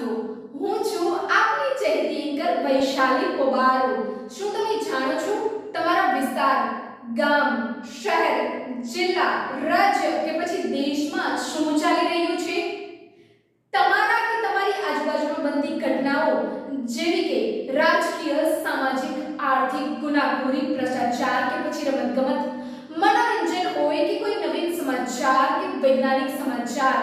વાસીઓ, હું છું આપની ચહેતી એન્કર વૈશાલી પોબારો। શું તમે જાણો છો તમારા વિસ્તાર, ગામ, શહેર, જિલ્લા, રાજ્ય કે પછી દેશમાં શું ચાલી રહ્યું છે? તમારા કે તમારી આજુબાજુમાં બનતી ઘટનાઓ જેવી કે રાજકીય, સામાજિક, આર્થિક, ગુનાખોરી, ભ્રષ્ટાચાર કે પછી રમતગમત, मनोरंजन હોય કે કોઈ નવીન સમાચાર કે વૈજ્ઞાનિક સમાચાર,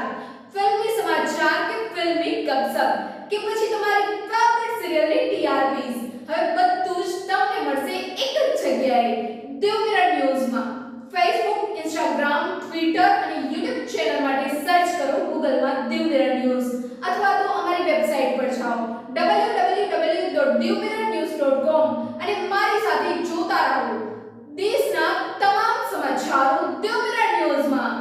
ફિલ્મી સમાચાર કે ફિલ્મી ગપસપ કે પછી તમારી ફેવરિટ સિરિયલની ટીઆરપીસ, હવે બધું જ તમને મળશે એક જ જગ્યાએ, દેવ મિરર ન્યૂઝમાં। ફેસબુક, ઇન્સ્ટાગ્રામ, ટ્વિટર અને યુટ્યુબ ચેનલ માટે સર્ચ કરો ગૂગલમાં દેવ મિરર ન્યૂઝ અથવા તો અમારી વેબસાઇટ પર જાઓ www.devmirrornews.com અને મારી સાથે જોતા રહો દેશના તમામ સમાચારો દેવ મિરર ન્યૂઝમાં।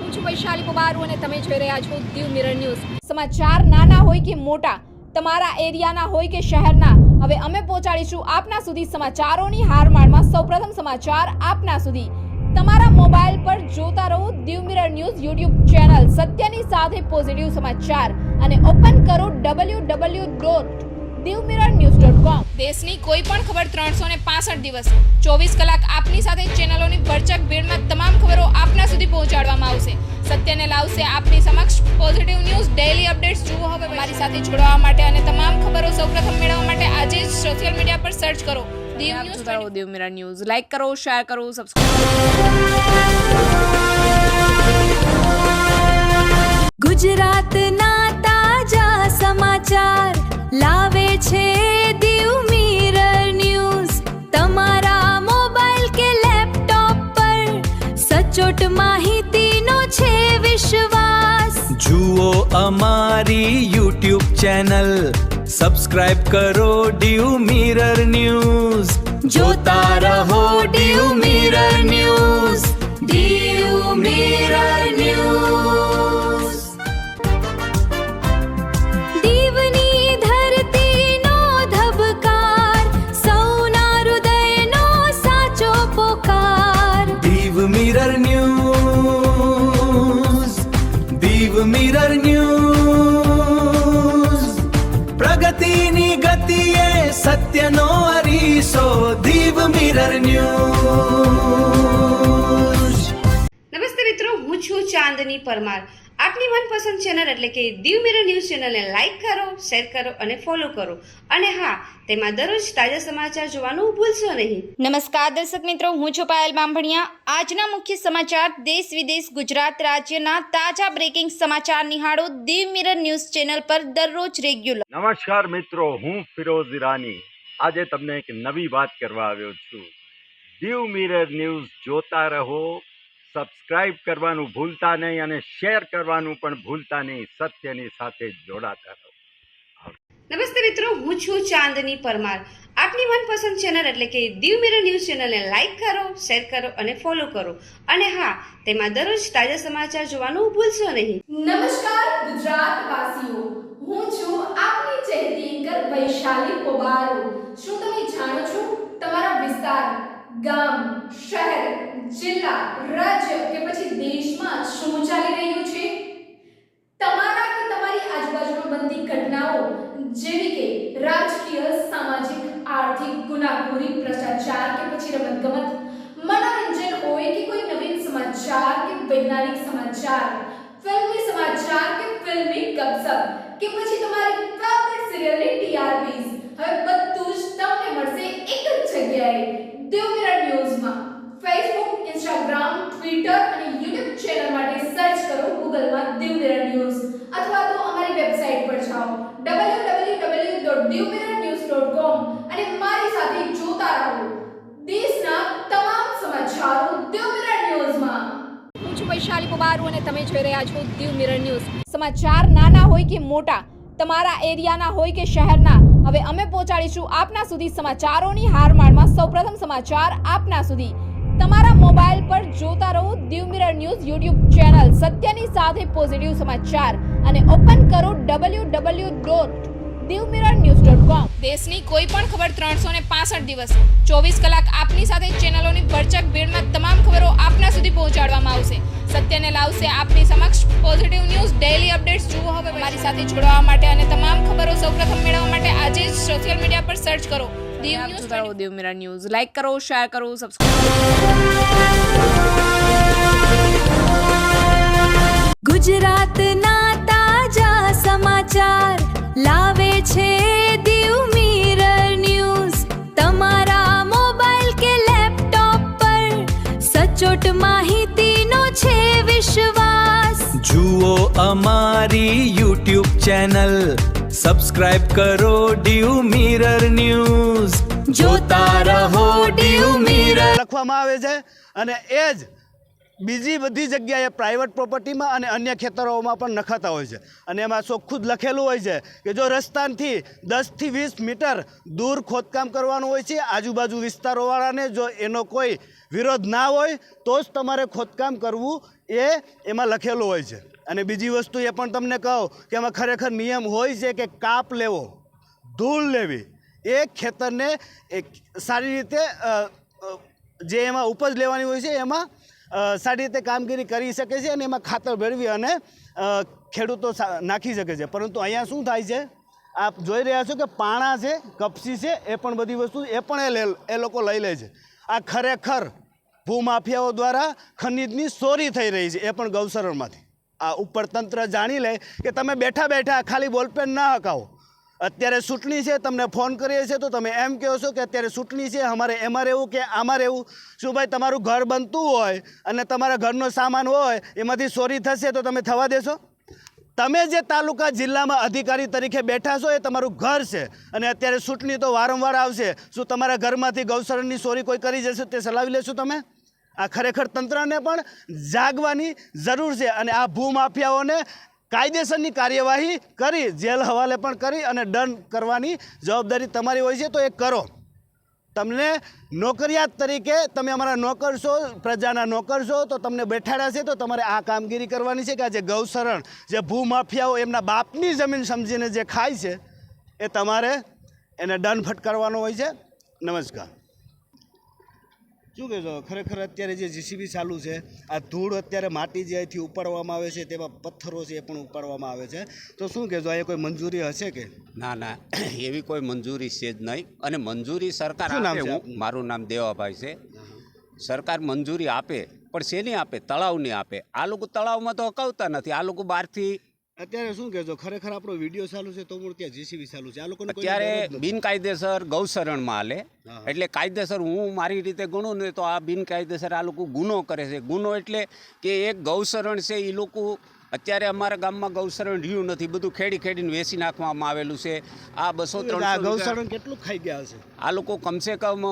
હું છું વૈશાલી પોબારો અને તમે જોઈ રહ્યા છો દેવ મિરર ન્યૂઝ। સમાચાર નાના હોય કે મોટા, તમારા એરિયાના હોય કે શહેરના, હવે અમે પહોંચાડીશું આપના સુધી સમાચારોની હારમાળમાં સૌપ્રથમ સમાચાર આપના સુધી। તમારા મોબાઈલ પર જોતા રહો દેવ મિરર ન્યૂઝ યુટ્યુબ ચેનલ, સત્યની સાથે પોઝિટિવ સમાચાર અને ઓપન કરો www.devmirrornews.com। દેશની કોઈ પણ ખબર 365 દિવસ 24 કલાક આપની સાથે ચેનલોની ભરચક ભીડમાં તમામ ખબરો આપના સુધી પહોંચાડવામાં આવશે। સત્યને લાવશે આપની સમક્ષ પોઝિટિવ ન્યૂઝ। ડેઈલી અપડેટ્સ જુઓ હવે અમારી સાથે જોડાવા માટે અને તમામ ખબરો સૌપ્રથમ મેળવવા માટે આજે જ સોશિયલ મીડિયા પર સર્ચ કરો દેવ ન્યૂઝ। દેવ મિરર ન્યૂઝ લાઈક કરો, શેર કરો, સબસ્ક્રાઇબ। ગુજરાતના તાજા સમાચાર લાવે છે દેવ મિરર ન્યૂઝ। તમારા મોબાઈલ કે લેપટોપ પર સચોટ માહિતીનો છે વિશ્વાસ। જુઓ અમારી યુટ્યુબ ચેનલ, સબસ્ક્રાઇબ કરો દેવ મિરર ન્યૂઝ। જોતા રહો દેવ મિરર ન્યૂઝ, દેવ મિરર ન્યૂઝ। દીવની ધરતીનો ધબકાર, સૌના હૃદયનો સાચો પોકાર। દેવ મિરર ન્યૂઝ, દેવ મિરર ન્યૂઝ। પ્રગતિની ગતિએ સત્યનો અરીસો, દેવ મિરર ન્યૂઝ। નમસ્તે મિત્રો, હું છું ચાંદની પરમાર। આપની મનપસંદ ચેનલ એટલે કે દેવ મિરર ન્યૂઝ ચેનલને લાઈક કરો, શેર કરો અને ફોલો કરો અને હા, તેમાં દરરોજ તાજા સમાચાર જોવાનું ભૂલશો નહીં। નમસ્કાર દર્શક મિત્રો, હું છું પાયલ બામભણિયા। આજના મુખ્ય સમાચાર, દેશ વિદેશ, ગુજરાત રાજ્યના તાજા બ્રેકિંગ સમાચાર નિહાળો દેવ મિરર ન્યૂઝ ચેનલ પર દરરોજ રેગ્યુલર। નમસ્કાર મિત્રો, હું ફિરોઝ ઈરાની। આજે તમને એક નવી વાત કરવા આવ્યો છું। દેવ મિરર ન્યૂઝ જોતા રહો, સબસ્ક્રાઇબ કરવાનું ભૂલતા નહીં અને શેર કરવાનું પણ ભૂલતા નહીં। સત્યની સાથે જોડાતા રહો। નમસ્તે મિત્રો, હું છું ચાંદની પરમાર। આપની મનપસંદ ચેનલ એટલે કે દેવ મિરર ન્યૂઝ ચેનલને લાઈક કરો, શેર કરો અને ફોલો કરો અને હા, તેમાં દરરોજ તાજા સમાચાર જોવાનું ભૂલશો નહીં। નમસ્કાર ગુજરાત વાસીઓ, હું છું આપની ચહેતી એન્કર વૈશાલી પોબારો। શું તમે જાણો છો તમારા વિસ્તાર, ગામ, શહેર, જિલ્લા, રાજ્ય કે પછી દેશમાં શું ચાલી રહ્યું છે? તમારા કે તમારી આજુબાજુમાં બનતી ઘટનાઓ જેવી કે રાજકીય, સામાજિક, આર્થિક, ગુનાખોરી, ભ્રષ્ટાચાર કે પછી રમતગમત, મનોરંજન હોય કે કોઈ નવીન સમાચાર કે વૈજ્ઞાનિક સમાચાર, ફિલ્મી સમાચાર કે ફિલ્મી ગપસપ કે પછી તમારી ફેવરિટ સિરિયલની ટીઆરપીસ, હવે બધું જ તમને મળશે એક જ જગ્યાએ, દેવ મિરર ન્યૂઝમાં। ફેસબુક, ઇન્સ્ટાગ્રામ, ટ્વિટર અને યુટ્યુબ ચેનલ માટે સર્ચ કરો ગૂગલમાં દેવ મિરર ન્યૂઝ અથવા તો અમારી વેબસાઇટ પર જાઓ www.devmirrornews.com અને મારી સાથે જોતા રહો દેશના તમામ સમાચારો દેવ મિરર ન્યૂઝમાં। હું છું વૈશાલી પોબારો અને તમે જોઈ રહ્યા છો દેવ મિરર ન્યૂઝ। સમાચાર નાના હોય કે મોટા, તમારા એરિયાના હોય કે શહેરના, હવે અમે પહોંચાડીશું આપના સુધી સમાચારોની હારમાળમાં સૌપ્રથમ સમાચાર આપના સુધી। તમારા મોબાઈલ પર જોતા રહો દેવ મિરર ન્યૂઝ યુટ્યુબ ચેનલ, સત્યની સાથે પોઝિટિવ સમાચાર અને ઓપન કરો www.devmirrornews.com। દેશની કોઈ પણ ખબર 365 દિવસ 24 કલાક આપની સાથે ચેનલોની ભરચક ભીડમાં તમામ ખબરો આપના સુધી પહોંચાડવામાં આવશે। સત્યને લાવશે આપની સમક્ષ પોઝિટિવ ન્યૂઝ। ડેઈલી અપડેટ્સ જુઓ હવે અમારી સાથે જોડાવા માટે અને તમામ સૌપ્રથમ મેળવવા માટે આજે જ સોશિયલ મીડિયા પર સર્ચ કરો દીવ આપ ન્યૂઝ જોતા રહો દીવ મિરર ન્યૂઝ. લાઈક કરો, શેર કરો, સબસ્ક્રાઇબ. ગુજરાતના તાજા સમાચાર લાવે છે દીવ મિરર ન્યૂઝ. તમારા મોબાઈલ કે લેપટોપ પર સચોટ માહિતીનો છે વિશ્વાસ. જુઓ અમારી YouTube ચેનલ, સબસ્ક્રાઇબ કરો દીવ મિરર ન્યૂઝ. જોતા રહો દીવ મિરર. લખવામાં આવે છે અને એ જ બીજી બધી જગ્યાએ પ્રાઇવેટ પ્રોપર્ટીમાં અને અન્ય ખેતરોમાં પણ નખાતા હોય છે. અને એમાં ચોખ્ખું જ લખેલું હોય છે કે જો રસ્તાથી 10 થી 20 મીટર દૂર ખોદકામ કરવાનું હોય છે. આજુબાજુ વિસ્તારોવાળાને જો એનો કોઈ વિરોધ ના હોય તો જ તમારે ખોદકામ કરવું એ એમાં લખેલું હોય છે. અને બીજી વસ્તુ એ પણ તમને કહું કે એમાં ખરેખર નિયમ હોય છે કે કાપ લેવો, ધૂળ લેવી, એ ખેતરને એક સારી રીતે જે એમાં ઉપજ લેવાની હોય છે એમાં સારી રીતે કામગીરી કરી શકે છે અને એમાં ખાતર ભેળવી અને ખેડૂતો નાખી શકે છે. પરંતુ અહીંયા શું થાય છે, આપ જોઈ રહ્યા છો કે પાણા છે, કપસી છે, એ પણ બધી વસ્તુ એ પણ એ લોકો લઈ લે છે. આ ખરેખર ભૂમાફિયાઓ દ્વારા ખનીજની ચોરી થઈ રહી છે, એ પણ ગૌસરણમાંથી. આ ઉપર તંત્ર જાણી લે કે તમે બેઠા બેઠા ખાલી બોલપેન ના હકાવો. અત્યારે ચૂંટણી છે, તમને ફોન કરીએ છીએ તો તમે એમ કહો છો કે અત્યારે ચૂંટણી છે, અમારે એમાં રહેવું કે આમાં રહેવું. શું ભાઈ, તમારું ઘર બનતું હોય અને તમારા ઘરનો સામાન હોય એમાંથી ચોરી થશે તો તમે થવા દેશો? તમે જે તાલુકા જિલ્લામાં અધિકારી તરીકે બેઠા છો એ તમારું ઘર છે અને અત્યારે ચૂંટણી તો વારંવાર આવશે. શું તમારા ઘરમાંથી ગૌસરણની ચોરી કોઈ કરી જશે તે ચલાવી લેશો તમે? આ ખરેખર તંત્રને પણ જાગવાની જરૂર છે અને આ ભૂમાફિયાઓને કાયદેસરની કાર્યવાહી કરી, જેલ હવાલે પણ કરી અને દંડ કરવાની જવાબદારી તમારી હોય છે તો એ કરો. તમને નોકરિયાત તરીકે તમે અમારા નોકર છો, પ્રજાના નોકર છો, તો તમને બેઠાડ્યા છે તો તમારે આ કામગીરી કરવાની છે કે આ જે ગૌસરણ, જે ભૂમાફિયાઓ એમના બાપની જમીન સમજીને જે ખાય છે એ તમારે એને દંડ ફટકારવાનો હોય છે. નમસ્કાર. શું કહેશો, ખરેખર અત્યારે જે જીસીબી ચાલુ છે, આ ધૂળ અત્યારે માટી જે અહીંથી ઉપાડવામાં આવે છે, તેમાં પથ્થરો છે એ પણ ઉપાડવામાં આવે છે, તો શું કહેશો, અહીંયા કોઈ મંજૂરી હશે કે? ના ના, એવી કોઈ મંજૂરી છે જ નહીં. અને મંજૂરી સરકાર શું નામ આપે. છે મારું નામ દેવાભાઈ છે. સરકાર મંજૂરી આપે પણ શેની આપે? તળાવની આપે. આ લોકો તળાવમાં તો હકાવતા નથી. આ લોકો બહારથી અત્યારે શું કહેશો, ખરેખર આપણો વિડીયો ચાલુ છે તો ત્યાં જીસીબી ચાલુ છે, આ લોકોને કોઈ અત્યારે વિરોધ નથી. બિનકાયદેસર ગૌશરણમાં હાલે. એટલે કાયદેસર હું મારી રીતે ગણું ને તો આ બિનકાયદેસર આ લોકો ગુનો કરે છે. ગુનો એટલે કે એક ગૌશરણ છે એ લોકો અત્યારે અમારા ગામમાં ગૌશરણ રહ્યું નથી, બધું ખેડીને વેચી નાખવામાં આવેલું છે. આ 200-300 ગૌશરણ કેટલું ખાઈ ગયા છે આ લોકો. કમસે કમ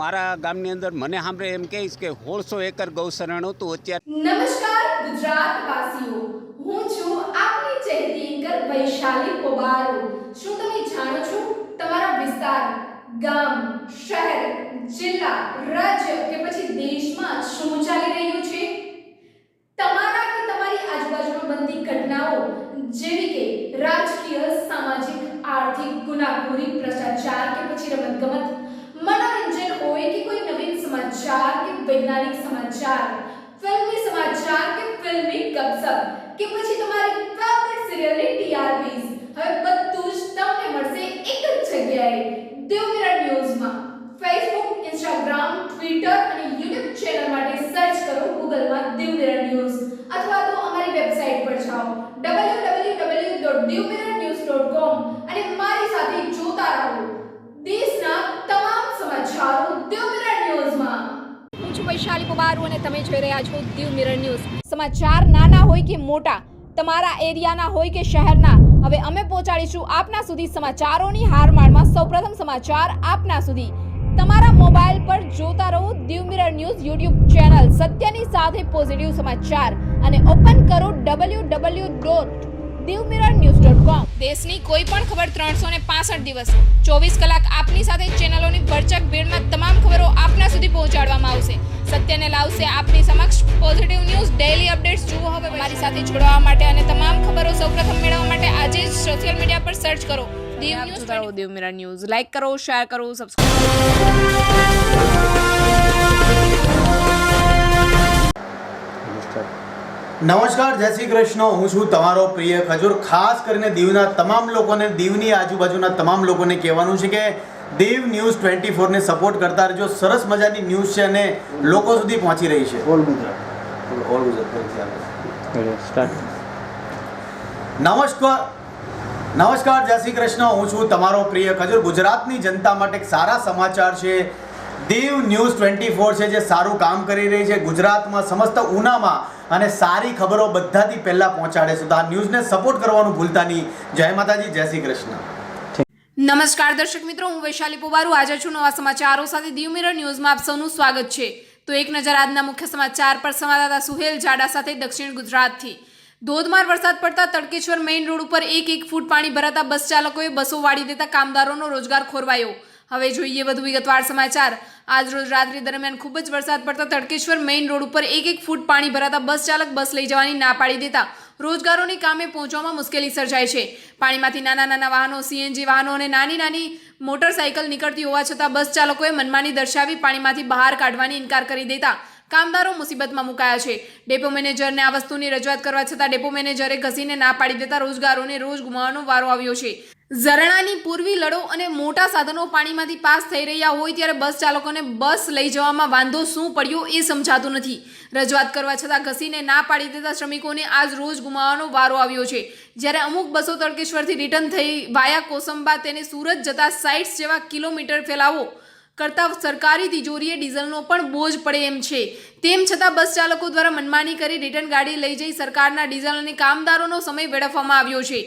મારા ગામની અંદર મને સાંભળે એમ કહીશ કે 1600 એકર ગૌશરણ હતું. અત્યારે નમસ્કાર ગુજરાતવાસીઓ, હું છું આપની ચહેતી એન્કર વૈશાલી પોબારો. શું તમે જાણો છો તમારા વિસ્તાર, ગામ, શહેર, જિલ્લા, રાજ્ય કે પછી દેશમાં શું ચાલી રહ્યું છે? તમારા કે તમારી આજુબાજુમાં બનતી ઘટનાઓ જેવી કે રાજકીય, સામાજિક, આર્થિક, ગુનાખોરી, ભ્રષ્ટાચાર કે પછી રમતગમત, મનોરંજન હોય કે કોઈ નવીન સમાચાર કે વૈજ્ઞાનિક સમાચાર, ફિલ્મી સમાચાર કે ફિલ્મી ગપસપ કે પછી તમારી ફેવરિટ સિરિયલની ટીઆરપીસ, હવે બધું જ તમને મળશે એક જ જગ્યાએ, દીવ મિરર ન્યૂઝમાં. ફેસબુક, ઇન્સ્ટાગ્રામ, ટ્વિટર અને યુટ્યુબ ચેનલ માટે સર્ચ કરો ગૂગલમાં દીવ મિરર ન્યૂઝ અથવા તો અમારી વેબસાઇટ પર જાઓ www.divmirrornews.com અને મારી સાથે જોતા રહો દેશના તમામ સમાચારો દીવ મિરર ન્યૂઝમાં. હું છું વૈશાલી પોબારુ અને તમે જોઈ રહ્યા છો દીવ મિરર ન્યૂઝ. સમાચાર નાના હોય કે મોટા, તમારા એરિયાના હોય કે શહેરના, હવે અમે પહોંચાડીશું આપના સુધી સમાચારોની હારમાળમાં સૌપ્રથમ સમાચાર આપના સુધી. તમારા મોબાઈલ પર જોતા રહો Diu mirror news YouTube channel, સત્યની સાથે પોઝિટિવ સમાચાર અને ઓપન કરો www.divmirrornews.com. દેશની કોઈ પણ ખબર 365 દિવસ 24 કલાક આપની સાથે ચેનલોની ભરચક ભીડમાં તમામ ખબરો આપના સુધી પહોંચાડવામાં આવશે. સત્યને લાવશે આપની સમક્ષ પોઝિટિવ ન્યૂઝ. ડેઈલી અપડેટ્સ જુઓ હવે અમારી સાથે જોડાવા માટે અને તમામ ખબરો સૌપ્રથમ મેળવવા માટે આજે જ સોશિયલ મીડિયા પર સર્ચ કરો દીવ આપ ન્યૂઝ. જોતા રહો દીવ મિરર ન્યૂઝ. લાઈક કરો, શેર કરો, સબસ્ક્રાઇબ. નમસ્કાર, જય શ્રી કૃષ્ણ. હું છું તમારો પ્રિય ખજૂર. ખાસ કરીને દીવના તમામ લોકોને, દીવની આજુબાજુના તમામ લોકોને કહેવાનું છે કે દીવ ન્યૂઝ 24 ને સપોર્ટ કરતા રહેજો. સરસ મજાની ન્યૂઝ છે અને લોકો સુધી પહોંચી રહી છે. નમસ્કાર, જય શ્રી કૃષ્ણ. હું છું તમારો પ્રિય ખજૂર. ગુજરાતની જનતા માટે એક સારા સમાચાર છે. દીવ ન્યૂઝ 24 છે જે સારું કામ કરી રહી છે. ગુજરાતમાં સમસ્ત ઉનામાં અને સારી ખબરો બધાથી પહેલા પહોંચાડે છે. તો આ ન્યૂઝને સપોર્ટ કરવાનું ભૂલતા નહીં. જય માતાજી, જય શ્રી કૃષ્ણ. નમસ્કાર દર્શક મિત્રો, હું વૈશાલી પોબારુ હાજર છું નવા સમાચારો સાથે. દીવ મિરર ન્યૂઝમાં આપ સૌનું સ્વાગત છે. તો એક નજર આજના મુખ્ય સમાચાર પર. સંવાદદાતા સુહેલ જાડા સાથે દક્ષિણ ગુજરાતથી. ધોધમાર વરસાદ પડતા તડકેશ્વર મેઇન રોડ ઉપર 1 ફૂટ પાણી ભરાતા બસ ચાલકોએ બસો વાળી દેતા કામદારોનો રોજગાર ખોરવાયો. હવે જોઈએ વધુ વિગતવાર સમાચાર. આજ રોજ રાત્રિ દરમિયાન ખૂબ જ વરસાદ પડતા તડકેશ્વર મેઇન રોડ ઉપર 1 ફૂટ પાણી ભરાતા બસ ચાલક બસ લઈ જવાની ના પાડી દેતા રોજગારોની કામે પહોંચવામાં મુશ્કેલી સર્જાય છે. પાણીમાંથી નાના વાહનો, સીએનજી વાહનો અને નાની મોટરસાયકલ નીકળતી હોવા છતાં બસ ચાલકોએ મનમાની દર્શાવી પાણીમાંથી બહાર કાઢવાની ઇનકાર કરી દેતા કામદારો મુસીબતમાં મુકાયા છે. ડેપો મેનેજરને આ વસ્તુની રજૂઆત કરવા છતાં ડેપો મેનેજરે ઘસીને ના પાડી દેતા રોજગારોને રોજ ગુમાવવાનો વારો આવ્યો છે. ઝરણાની પૂર્વી લડો અને મોટા સાધનો પાણીમાંથી પાસ થઈ રહ્યા હોય ત્યારે બસ ચાલકોને બસ લઈ જવામાં વાંધો શું પડ્યો એ સમજાતું નથી. રજૂઆત કરવા છતાં ઘસીને ના પાડી દેતા શ્રમિકોને આજ રોજ ગુમાવવાનો વારો આવ્યો છે. જ્યારે અમુક બસો તડકેશ્વરથી રિટર્ન થઈ વાયા કોસંબા તેને સુરત જતા 60 જેવા કિલોમીટર ફેલાવો કરતા સરકારી તિજોરીએ ડીઝલનો પણ બોજ પડે એમ છે. તેમ છતાં બસ ચાલકો દ્વારા મનમાની કરી રિટર્ન ગાડી લઈ જઈ સરકારના ડીઝલ અને કામદારોનો સમય વેડફવામાં આવ્યો છે.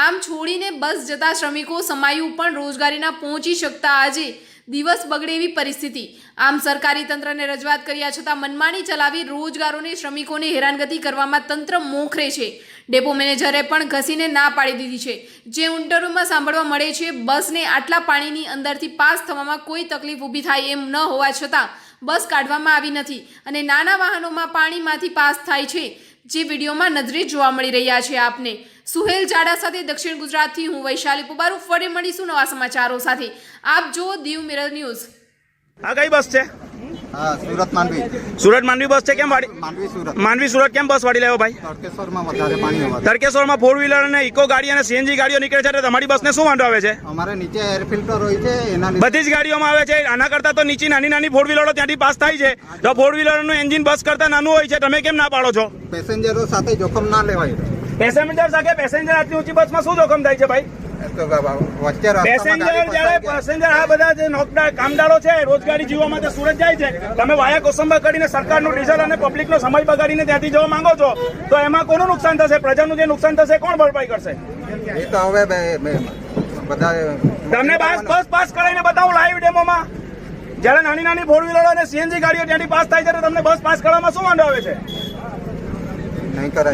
આમ છોડીને બસ જતા શ્રમિકો સમાયું પણ રોજગારીના પહોંચી શકતા આજે દિવસ બગડે એવી પરિસ્થિતિ. આમ સરકારી તંત્રને રજૂઆત કર્યા છતાં મનમાની ચલાવી રોજગારોને શ્રમિકોને હેરાનગતિ કરવામાં તંત્ર મોખરે છે. ડેપો મેનેજરે પણ ઘસીને ના પાડી દીધી છે. જે ઇન્ટરવ્યુમાં સાંભળવા મળે છે, બસને આટલા પાણીની અંદરથી પાસ થવામાં કોઈ તકલીફ ઊભી થાય એમ ન હોવા છતાં બસ કાઢવામાં આવી નથી અને નાના વાહનોમાં પાણીમાંથી પાસ થાય છે, જે વિડીયોમાં નજરે જોવા મળી રહ્યા છે. આપને સુહેલ જાડા સાથે દક્ષિણ ગુજરાતથી હું વૈશાલી પોબારુ. ફરી મળીશું નવા સમાચારો સાથે. આપ જો દીવ મિરર ન્યૂઝ. આ કઈ બસ છે? હા, સુરત માંડવી. સુરત માંડવી બસ છે. કેમ વાડી? માંડવી સુરત કેમ બસ વાડી લાવ્યો ભાઈ? તડકેશ્વરમાં વધારે પાણી હોવાથી. તડકેશ્વરમાં 4 વ્હીલર અને ઇકો ગાડી અને સીએનજી ગાડીઓ નીકળે છે, એટલે તમારી બસને શું વાંધો આવે છે? અમારે નીચે એર ફિલ્ટર હોય છે, એના બધી જ ગાડીઓમાં આવે છે. આના કરતા તો નીચે નાની 4 વ્હીલરો ત્યાંથી પાસ થાય છે. તો 4 વ્હીલરનું એન્જિન બસ કરતા નાનું હોય છે, તમે કેમ ના પાડો છો? પેસેન્જરો સાથે જોખમ ના લેવાય. પેસેન્જર આટલી ઊંચી બસમાં શું જોખમ થાય છે ભાઈ? પેસેન્જર આ બધા જે કામદારો છે રોજગારી જીવવા માટે સુરત જાય છે. તમે વાયા કોસંબા કરીને સરકારનું ડીઝલ અને પબ્લિકનો સમય બગાડીને ત્યાંથી જવા માંગો છો, તો એમાં કોનું નુકસાન થશે? પ્રજાનું જે નુકસાન થશે કોણ ભરપાઈ કરશે? એ તો હવે બધા તમને બસ પાસ કરાવીને બતાવું લાઈવ ડેમોમાં. જ્યારે નાની 4 વ્હીલરો અને સીએનજી ગાડીઓ ત્યાંથી પાસ થાય છે, તો તમને બસ પાસ કરવામાં શું વાંધો આવે છે?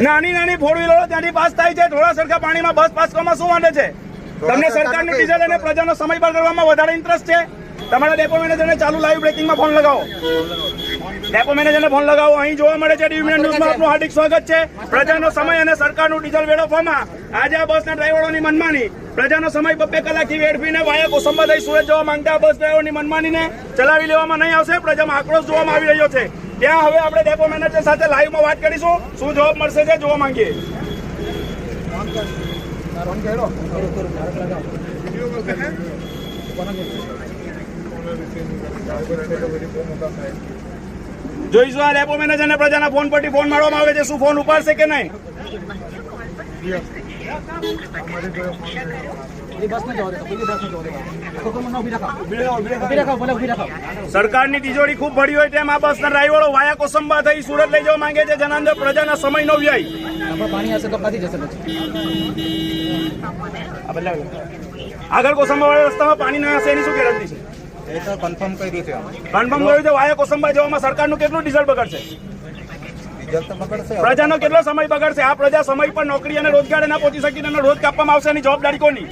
નાની 4 વ્હીલરો ત્યાંથી પાસ થાય છે, થોડા સરખા પાણીમાં બસ પાસ કરવામાં શું વાંધો છે? તમને સરકારનું ડીઝલ અને પ્રજાનો સમય બગાડવામાં વધારે ઇન્ટરેસ્ટ છે. તમારા ડેપો મેનેજરને ચાલુ લાઈવ બ્રેકિંગમાં ફોન લગાવો. ડેપો મેનેજરને ફોન લગાવો. અહીં જોવા મળે છે દીવ મિરર ન્યૂઝમાં આપનું હાર્દિક સ્વાગત છે. પ્રજાનો સમય અને સરકારનું ડીઝલ વેડફવામાં આજે આ બસના ડ્રાઈવરોની મનમાની. પ્રજાનો સમય 2 કલાકથી વેડફીને વાયા કોસંબા થઈ સુરત જવા માંગતા બસ ડ્રાઈવરોની મનમાનીને ચલાવી લેવામાં નહીં આવશે. પ્રજામાં આક્રોશ જોવામાં આવી રહ્યો છે. ત્યાં હવે આપણે ડેપો મેનેજર સાથે લાઈવમાં વાત કરીશું. શું જવાબ મળશે છે જોવા માંગીએ. જોઈશું આ ડેપો મેનેજરને પ્રજાના ફોન પરથી ફોન મારવામાં આવે છે, શું ફોન ઉપાડશે કે નહીં? સરકારની તિજોરી ખૂબ ભરી હોય તેમ આ બસના ડ્રાઈવરો વાયા કોસંબા થઈ સુરત લઈ જવા માંગે છે. જેના અંદર પ્રજાના સમયનો વ્યય. આગળ કોસંબા વાળા રસ્તામાં પાણી ના હશે એની શું ગેરંટી છે? એ તો કન્ફર્મ કર્યું છે. કન્ફર્મ કર્યું છે. વાયા કોસંબા જવામાં સરકારનું કેટલું ડીઝલ બગડશે? પ્રજાનો કેટલો સમય બગડશે? આ પ્રજા સમય પર નોકરી અને રોજગાર ના પહોંચી શકી અને રોજ કાપવામાં આવશે, એની જવાબદારી કોની?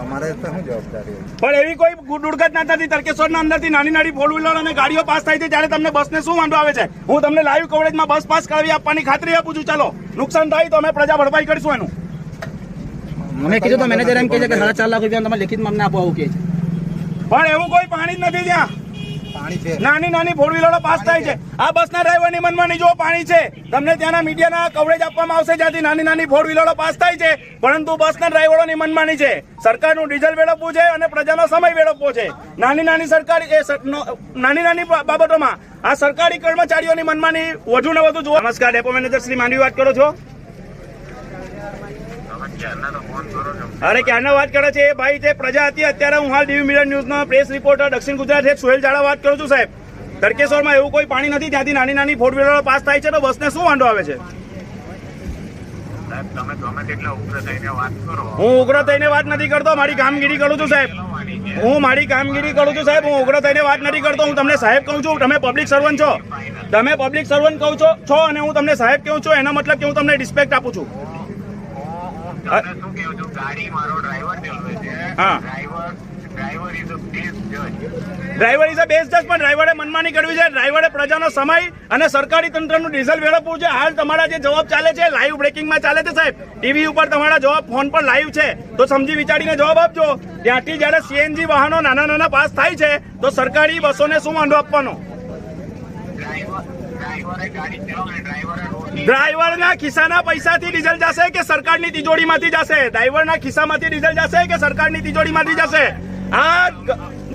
અમારે તો શું જવાબદારી? પણ એવી કોઈ દુર્ઘટના નથી. તડકેશ્વરના અંદરથી નાની 4 વ્હીલર અને ગાડીઓ પાસ થાય છે, ત્યારે તમને બસને શું વાંધો આવે છે? હું તમને લાઈવ કવરેજમાં બસ પાસ કરાવી આપવાની ખાતરી આપું છું. ચાલો, નુકસાન થાય તો અમે પ્રજા ભરપાઈ કરીશું એનું. મને કીધું તો મેનેજર એમ કહે છે કે 4.5 લાખ રૂપિયા તમે લેખિતમાં અમને આપો આવું કહે છે. પણ એવું કોઈ પાણી જ નથી ત્યાં. નાની નાની ફોર વ્હીલરો પાસ થાય છે. આ બસના ડ્રાઈવરની મનમાની જો પાણી છે. તમને ત્યાંના મીડિયાના કવરેજ આપવામાં આવશે જ્યાંથી નાની નાની ફોર વ્હીલરો પાસ થાય છે, પરંતુ બસના ડ્રાઈવરોની મનમાની છે. સરકારનું ડીઝલ વેડફવું છે અને પ્રજાનો સમય વેડફવો છે. નાની નાની બાબતોમાં આ સરકારી કર્મચારીઓની મનમાની વધુ ને વધુ જોવા. નમસ્કાર, ડેપો મેનેજર શ્રી માંડવી વાત કરો છો? અરે ક્યારના વાત કરે છે એ ભાઈ છે પ્રજા હતી. અત્યારે હું હાલ દીવ મિરર ન્યૂઝનો પ્રેસ રિપોર્ટર દક્ષિણ ગુજરાત હેડ સોહેલ જાડા વાત કરું છું. સાહેબ, તડકેશ્વરમાં એવું કોઈ પાણી નથી ત્યાંથી નાની નાની ફોર વ્હીલરો પાસ થાય છે, તો બસને શું વાંધો આવે છે? હું ઉગ્ર થઈને વાત નથી કરતો, મારી કામગીરી કરું છું સાહેબ. હું મારી કામગીરી કરું છું સાહેબ. હું ઉગ્ર થઈને વાત નથી કરતો. હું તમને સાહેબ કહું છું. તમે પબ્લિક સર્વન્ટ છો. તમે પબ્લિક સર્વન્ટ કહું છો અને હું તમને સાહેબ કહું છું. એનો મતલબ કે હું તમને રિસ્પેક્ટ આપું છું. હા, ડ્રાઈવર ઇઝ અ બેસ્ટ જજ, પણ ડ્રાઈવરે મનમાની કરવી છે. ડ્રાઈવરે પ્રજાનો સમય અને સરકારી તંત્રનું ડીઝલ વેડફવું છે. હાલ તમારા જે જવાબ ચાલે છે લાઈવ બ્રેકિંગમાં ચાલે છે સાહેબ. ટીવી ઉપર તમારા જવાબ ફોન પર લાઈવ છે, તો સમજી વિચારીને જવાબ આપજો. ત્યાંથી જયારે સીએનજી વાહનો નાના નાના પાસ થાય છે, તો સરકારી બસોને શું વાંધો આપવાનો? ડ્રાઈવરના ખિસ્સાના પૈસાથી ડીઝલ જશે કે સરકારની તિજોરીમાંથી જશે? ડ્રાઈવરના ખિસ્સામાંથી ડીઝલ જશે કે સરકારની તિજોરીમાંથી જશે? આ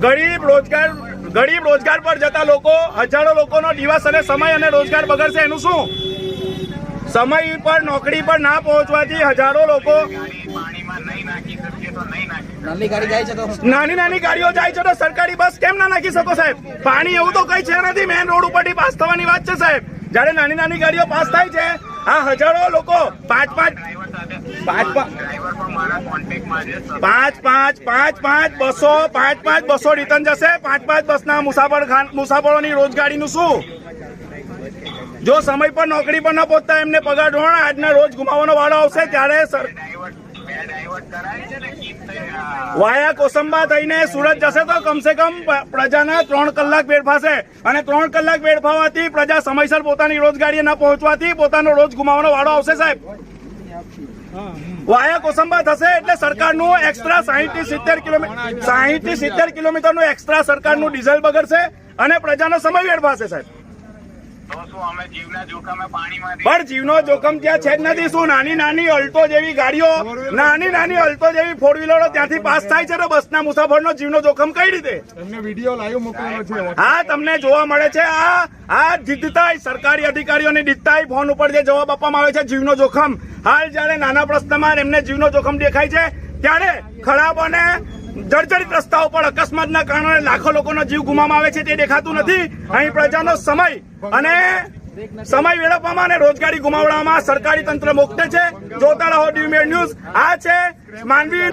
ગરીબ રોજગાર પર જતા લોકો, હજારો લોકોનો દિવસ અને સમય અને રોજગાર બગડશે. એનું શું? સમય પર નોકરી પર ના પહોંચવાથી હજારો લોકો નાની નાની ગાડીઓ જાય છે, તો સરકારી બસ કેમ ના નાખી શકો સાહેબ? પાણી એવું તો કઈ છે નથી. મેઇન રોડ ઉપરથી પાસ થવાની વાત છે સાહેબ. જયારે નાની નાની ગાડીઓ પાસ થાય છે, આ હજારો લોકો પાંચ બસો રિટર્ન જશે. પાંચ બસના મુસાફરોની રોજગારીનું શું? જો સમય પર નોકરી પર ન પહોંચતા એમને પગાર ધોરણ આજના રોજ ગુમાવવાનો વાળો આવશે, ત્યારે વાયા કોસંબા થઈને સુરત જશે તો કમસે કમ પ્રજાના 3 કલાક વેડફાશે. અને 3 કલાક વેડફાવાથી પ્રજા સમયસર પોતાની રોજગારીએ ન પહોંચવાથી પોતાનો રોજ ગુમાવવાનો વાળો આવશે સાહેબ. વાયા કોસંબા થશે એટલે સરકારનું એક્સ્ટ્રા 60 થી 70 કિલોમીટરનું એક્સ્ટ્રા સરકારનું ડીઝલ બગડશે અને પ્રજાનો સમય વેડફાશે સાહેબ. પણ જીવનો જોખમ ત્યાં છે જ નથી. શું નાની નાની અલ્ટો જેવી ગાડીઓ, નાની નાની અલ્ટો જેવી ફોર વ્હીલરો ત્યાંથી પાસ થાય છે, તો બસના મુસાફરનો જીવનો જોખમ કઈ રીતે? હા, તમને જોવા મળે છે આ જીતતાય સરકારી અધિકારીઓની જીતતાય ફોન ઉપર જે જવાબ આપવામાં આવે છે જીવનો જોખમ. હાલ જયારે નાના પ્રશ્નમાં એમને જીવનો જોખમ દેખાય છે, ત્યારે ખરાબ અને જર્જરિત રસ્તાઓ પર અકસ્માતના કારણે લાખો લોકોનો જીવ ગુમાવવામાં આવે છે, તે દેખાતું નથી. અહીં પ્રજાનો સમય વેડફવામાં અને રોજગારી ગુમાવવામાં સરકારી તંત્ર મોકલે છે. જોતા રહો દીવ મિરર ન્યૂઝ. આ છે માંડવી.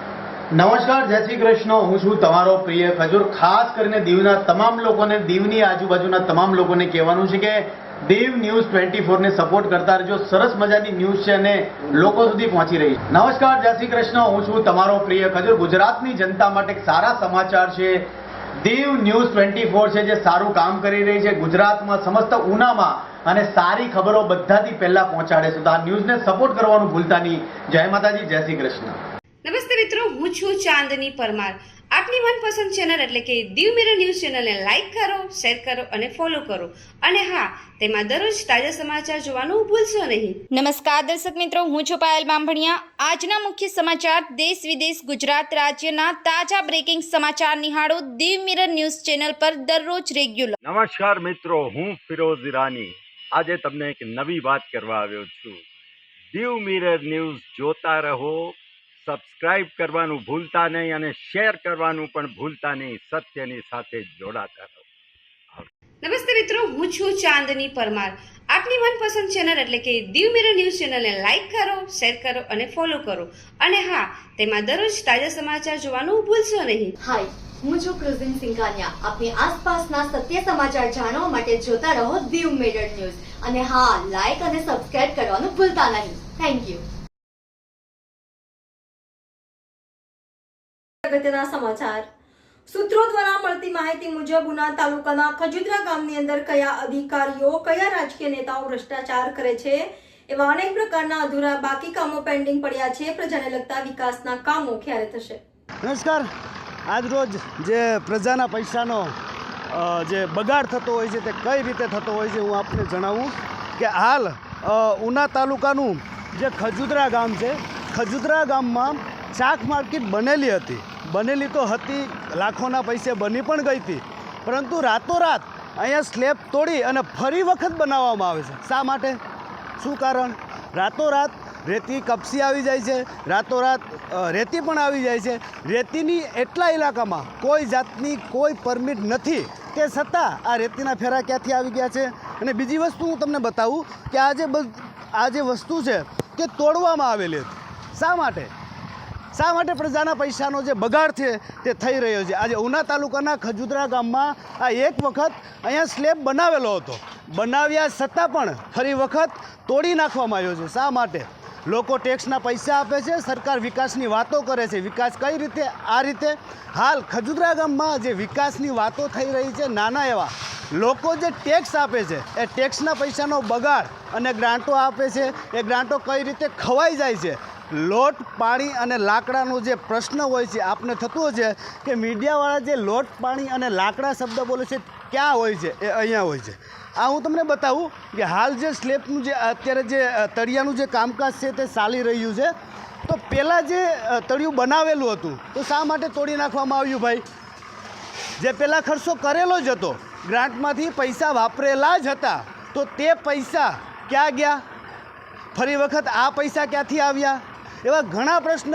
નમસ્કાર, જય શ્રી કૃષ્ણ. હું છું તમારો પ્રિય ખજૂર. ખાસ કરીને દીવના તમામ લોકોને, દીવની આજુબાજુના તમામ લોકોને કહેવાનું છે કે દીવ ન્યૂઝ 24 ને સપોર્ટ કરતા રહેજો. સરસ મજાની ન્યૂઝ છે અને લોકો સુધી પહોંચી રહી છે. નમસ્કાર, જય શ્રી કૃષ્ણ. હું છું તમારો પ્રિય ખજૂર. ગુજરાતની જનતા માટે સારા સમાચાર છે. દીવ ન્યૂઝ 24 છે જે સારું કામ કરી રહી છે. ગુજરાતમાં સમસ્ત ઉનામાં અને સારી ખબરો બધાથી પહેલા પહોંચાડે છે. તો આ ન્યૂઝને સપોર્ટ કરવાનું ભૂલતા નહીં. જય માતાજી, જય શ્રી કૃષ્ણ. નમસ્તે મિત્રો, હું છું ચાંદની પરમાર. આપની મનપસંદ ચેનલ એટલે કે દીવ મિરર ન્યૂઝ ચેનલને લાઈક કરો, શેર કરો અને ફોલો કરો. અને હા, તેમાં દરરોજ તાજા સમાચાર જોવાનું ભૂલશો નહીં. નમસ્કાર દર્શક મિત્રો, હું છું પાયલ બામભણિયા. આજના મુખ્ય સમાચાર, દેશ વિદેશ, ગુજરાત રાજ્યના તાજા બ્રેકિંગ સમાચાર નિહાળો દીવ મિરર ન્યૂઝ ચેનલ પર દરરોજ રેગ્યુલર. નમસ્કાર મિત્રો, હું ફિરોઝ ઈરાની આજે તમને એક નવી વાત કરવા આવ્યો છું. દીવ મિરર ન્યૂઝ જોતા રહો, સબસ્ક્રાઇબ કરવાનું ભૂલતા નહીં અને શેર કરવાનું પણ ભૂલતા નહીં. સત્યની સાથે જોડાતા રહો. નમસ્તે મિત્રો, હું છું ચાંદની પરમાર. આપની મનપસંદ ચેનલ એટલે કે દીવ મિરર ન્યૂઝ ચેનલને લાઈક કરો, શેર કરો અને ફોલો કરો. અને હા, તેમાં દરરોજ તાજા સમાચાર જોવાનું ભૂલશો નહીં. હાય, હું છું ક્રુઝિન સિંઘાનિયા. આપની આસપાસના સત્ય સમાચાર જાણવા માટે જોતા રહો દીવ મિરર ન્યૂઝ. અને હા, લાઈક અને સબસ્ક્રાઇબ કરવાનું ભૂલતા નહીં. Thank you. અગત્યના સમાચાર. સૂત્રો દ્વારા મળતી માહિતી મુજબ ઉના તાલુકાના ખજુદરા ગામની અંદર કયા અધિકારીઓ, કયા રાજકીય નેતાઓ ભ્રષ્ટાચાર કરે છે, એવા અનેક પ્રકારના અધૂરા બાકી કામો પેન્ડિંગ પડ્યા છે. પ્રજાને લગતા વિકાસના કામો ક્યારે થશે? નમસ્કાર. આજ રોજ જે પ્રજાના પૈસાનો જે બગાડ થતો હોય છે તે કઈ રીતે થતો હોય છે હું આપને જણાવું કે હાલ ઉના તાલુકાનું જે ખજુદરા ગામ છે, ખજુદરા ગામમાં શાક માર્કેટ બનેલી તો હતી, લાખોના પૈસે બની પણ ગઈ હતી, પરંતુ રાતોરાત અહીંયા સ્લેબ તોડી અને ફરી વખત બનાવવામાં આવે છે. શા માટે? શું કારણ? રાતોરાત રેતી કપસી આવી જાય છે, રાતોરાત રેતી પણ આવી જાય છે. રેતીની એટલા ઇલાકામાં કોઈ જાતની કોઈ પરમિટ નથી, તે છતાં આ રેતીના ફેરા ક્યાંથી આવી ગયા છે. અને બીજી વસ્તુ હું તમને બતાવું કે આ જે વસ્તુ છે તે તોડવામાં આવેલી હતી. શા માટે? શા માટે પ્રજાના પૈસાનો જે બગાડ છે તે થઈ રહ્યો છે? આજે ઉના તાલુકાના ખજુદરા ગામમાં આ એક વખત અહીંયા સ્લેબ બનાવેલો હતો, બનાવ્યા છતાં પણ ફરી વખત તોડી નાખવામાં આવ્યો છે. શા માટે? લોકો ટેક્સના પૈસા આપે છે, સરકાર વિકાસની વાતો કરે છે. વિકાસ કઈ રીતે? આ રીતે. હાલ ખજુદરા ગામમાં જે વિકાસની વાતો થઈ રહી છે, નાના એવા લોકો જે ટેક્સ આપે છે એ ટેક્સના પૈસાનો બગાડ અને ગ્રાન્ટો આપે છે, એ ગ્રાન્ટો કઈ રીતે ખવાઈ જાય છે. લોટ પાણી અને લાકડાનો જે પ્રશ્ન હોય છે, આપને થતું છે કે મીડિયાવાળા જે લોટ પાણી અને લાકડા શબ્દ બોલે છે ક્યાં હોય છે? એ અહીંયા હોય છે. આ હું તમને બતાવું કે હાલ જે સ્લેબનું જે અત્યારે જે તળિયાનું જે કામકાજ છે તે ચાલી રહ્યું છે. તો પહેલાં જે તળિયું બનાવેલું હતું તો શા માટે તોડી નાખવામાં આવ્યું ભાઈ? જે પહેલાં ખર્ચો કરેલો જ હતો, ગ્રાન્ટમાંથી પૈસા વાપરેલા જ હતા, તો તે પૈસા ક્યાં ગયા? ફરી વખત આ પૈસા ક્યાંથી આવ્યા? એવા ઘણા પ્રશ્ન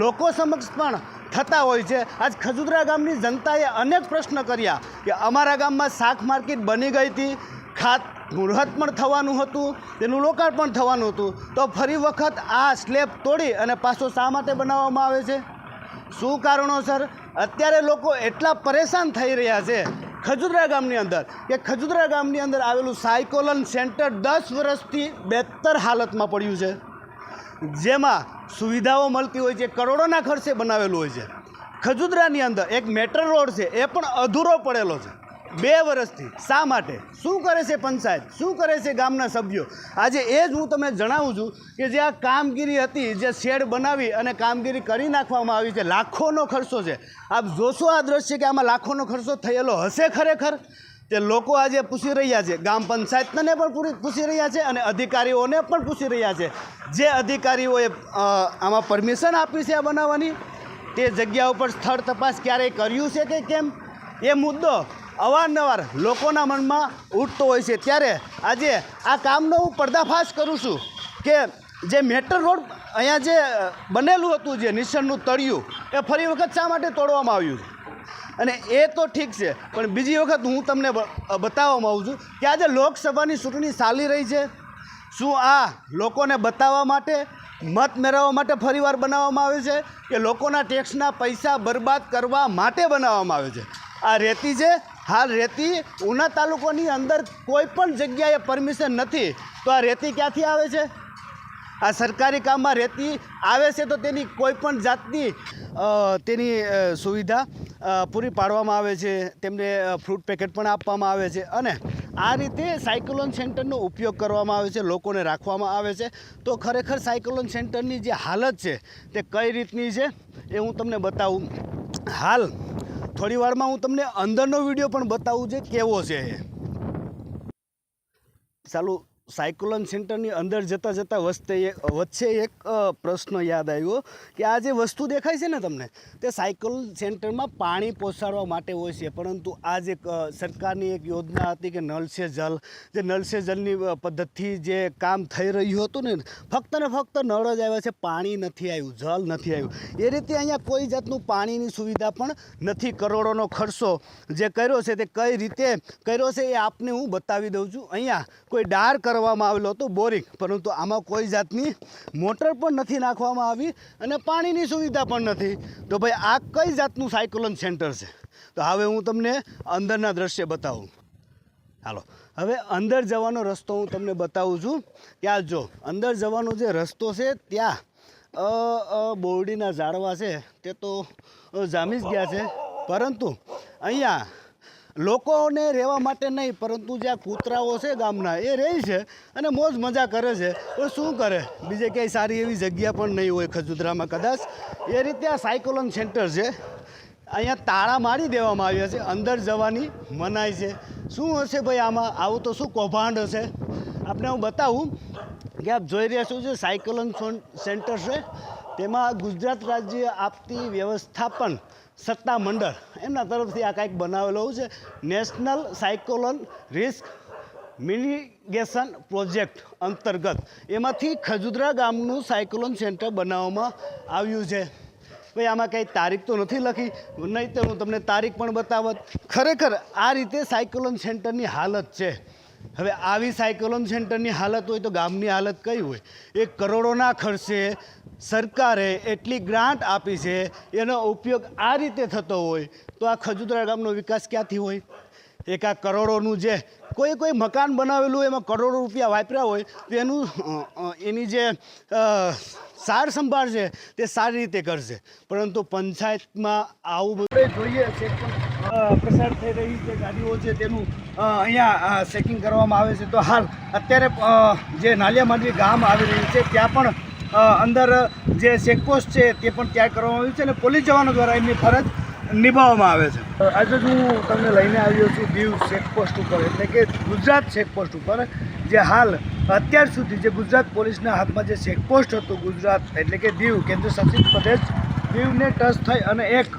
લોકો સમક્ષ પણ થતા હોય છે. આજ ખજુદરા ગામની જનતાએ અનેક પ્રશ્ન કર્યા કે અમારા ગામમાં શાક માર્કેટ બની ગઈ હતી, મુહૂર્ત પણ થવાનું હતું, તેનું લોકાર્પણ થવાનું હતું, તો ફરી વખત આ સ્લેબ તોડી અને પાછો શા માટે બનાવવામાં આવે છે? શું કારણોસર? અત્યારે લોકો એટલા પરેશાન થઈ રહ્યા છે ખજુદરા ગામની અંદર કે ખજુદરા ગામની અંદર આવેલું સાયકોલોન સેન્ટર 10 વર્ષથી બેતર હાલતમાં પડ્યું છે, જેમાં સુવિધાઓ મળતી હોય છે, કરોડોના ખર્ચે બનાવેલું હોય છે. ખજુદરાની અંદર એક મેટ્રો રોડ છે, એ પણ અધૂરો પડેલો છે 2 વર્ષથી. શા માટે? શું કરે છે પંચાયત? શું કરે છે ગામના સભ્યો? આજે એ જ હું તમને જણાવું છું કે જે આ કામગીરી હતી, જે શેડ બનાવી અને કામગીરી કરી નાખવામાં આવી છે, લાખોનો ખર્ચો છે. આપ જોશો આ દ્રશ્ય કે આમાં લાખોનો ખર્ચો થયેલો હશે ખરેખર? તે લોકો આજે પૂછી રહ્યા છે, ગામ પંચાયતને પણ પૂછી રહ્યા છે અને અધિકારીઓને પણ પૂછી રહ્યા છે. જે અધિકારીઓએ આમાં પરમિશન આપી છે આ બનાવવાની, તે જગ્યા ઉપર સ્થળ તપાસ ક્યારેય કર્યું છે કે કેમ? એ મુદ્દો અવારનવાર લોકોના મનમાં ઉઠતો હોય છે. ત્યારે આજે આ કામનો હું પર્દાફાશ કરું છું કે જે મેટર રોડ અહીંયા જે બનેલું હતું, જે નિસરણનું તળિયું, એ ફરી વખત શા માટે તોડવામાં આવ્યું છે? અને એ તો ઠીક છે, પણ બીજી વખત હું તમને બતાવવા માગું છું કે આજે લોકસભાની ચૂંટણી ચાલી રહી છે. શું આ લોકોને બતાવવા માટે, મત મેળવવા માટે ફરીવાર બનાવવામાં આવે છે કે લોકોના ટેક્સના પૈસા બરબાદ કરવા માટે બનાવવામાં આવે છે? આ રેતી છે, હાલ રેતી ઉના તાલુકાની અંદર કોઈ પણ જગ્યાએ પરમિશન નથી, તો આ રેતી ક્યાંથી આવે છે? આ સરકારી કામમાં રેતી આવે છે તો તેની કોઈ પણ જાતની તેની સુવિધા પૂરી પાડવામાં આવે છે, તેમને ફ્રૂટ પેકેટ પણ આપવામાં આવે છે, અને આ રીતે સાયક્લોન સેન્ટરનો ઉપયોગ કરવામાં આવે છે, લોકોને રાખવામાં આવે છે. તો ખરેખર સાયક્લોન સેન્ટરની જે હાલત છે તે કઈ રીતની છે એ હું તમને બતાવું. હાલ થોડી વારમાં હું તમને અંદરનો વિડીયો પણ બતાવું છે કેવો છે એ. ચાલુ સાયક્લોન સેન્ટરની અંદર જતાં વચ્ચે એક પ્રશ્ન યાદ આવ્યો કે આ જે વસ્તુ દેખાય છે ને તમને, તે સાયક્લોન સેન્ટરમાં પાણી પહોંચાડવા માટે હોય છે, પરંતુ આ જે સરકારની એક યોજના હતી કે નળ સે જલ, જે નળ સે જલની પદ્ધતિ જે કામ થઈ રહ્યું હતું ને, ફક્ત ને ફક્ત નળ જ આવ્યા છે, પાણી નથી આવ્યું, જલ નથી આવ્યું. એ રીતે અહીંયા કોઈ જાતનું પાણીની સુવિધા પણ નથી. કરોડોનો ખર્ચો જે કર્યો છે તે કઈ રીતે કર્યો છે એ આપને હું બતાવી દઉં છું. અહીંયા કોઈ ડાર કરવામાં આવેલો હતો બોરિંગ, પરંતુ આમાં કોઈ જાતની મોટર પણ નથી નાખવામાં આવી અને પાણીની સુવિધા પણ નથી. તો ભાઈ આ કઈ જાતનું સાયક્લોન સેન્ટર છે? તો હવે હું તમને અંદરના દ્રશ્ય બતાવું. હાલો, હવે અંદર જવાનો રસ્તો હું તમને બતાવું છું. ત્યાં જો અંદર જવાનો જે રસ્તો છે, ત્યાં બોરડીના ઝાડવા છે તે તો જામી જ ગયા છે, પરંતુ અહીંયા લોકોને રહેવા માટે નહીં, પરંતુ જે આ કૂતરાઓ છે ગામના, એ રહે છે અને મોજ મજા કરે છે. પણ શું કરે, બીજે ક્યાંય સારી એવી જગ્યા પણ નહીં હોય ખજુદરામાં કદાચ. એ રીતે આ સાયક્લોન સેન્ટર છે. અહીંયા તાળા મારી દેવામાં આવ્યા છે, અંદર જવાની મનાઈ છે. શું હશે ભાઈ આમાં? આવું તો શું કૌભાંડ હશે? આપણે હું બતાવું કે આપ જોઈ રહ્યા છો જે સાયક્લોન સેન્ટર છે, તેમાં ગુજરાત રાજ્ય આપતી વ્યવસ્થાપન સત્તા મંડળ એમના તરફથી આ કાંઈક બનાવેલું છે. નેશનલ સાયક્લોન રિસ્ક મિનિગેશન પ્રોજેક્ટ અંતર્ગત એમાંથી ખજુદરા ગામનું સાયક્લોન સેન્ટર બનાવવામાં આવ્યું છે. ભાઈ આમાં કંઈ તારીખ તો નથી લખી, નહીં તો હું તમને તારીખ પણ બતાવત. ખરેખર આ રીતે સાયક્લોન સેન્ટરની હાલત છે. હવે આવી સાયક્લોન સેન્ટરની હાલત હોય તો ગામની હાલત કઈ હોય? 1 કરોડોના ખર્ચે સરકારે એટલી ગ્રાન્ટ આપી છે, એનો ઉપયોગ આ રીતે થતો હોય તો આ ખજુદરા ગામનો વિકાસ ક્યાંથી હોય? એક આ કરોડોનું જે કોઈ મકાન બનાવેલું એમાં કરોડો રૂપિયા વાપર્યા હોય તો એની જે સાર સંભાળ છે તે સારી રીતે કરશે, પરંતુ પંચાયતમાં આવું બધું જોઈએ છે. પ્રસાર થઈ રહી છે ગાડીઓ છે તેનું અહીંયા ચેકિંગ કરવામાં આવે છે. તો હાલ અત્યારે જે નાલિયા માંડવી ગામ આવી રહ્યું છે ત્યાં પણ અંદર જે ચેકપોસ્ટ છે તે પણ તૈયાર કરવામાં આવ્યું છે અને પોલીસ જવાનો દ્વારા એમની ફરજ નિભાવવામાં આવે છે. આજે હું તમને લઈને આવ્યો છું દીવ ચેકપોસ્ટ ઉપર, એટલે કે ગુજરાત ચેકપોસ્ટ ઉપર, જે હાલ અત્યાર સુધી જે ગુજરાત પોલીસના હાથમાં જે ચેકપોસ્ટ હતું ગુજરાત એટલે કે દીવ કેન્દ્ર શાસિત પ્રદેશ દીવને ટચ થઈ અને એક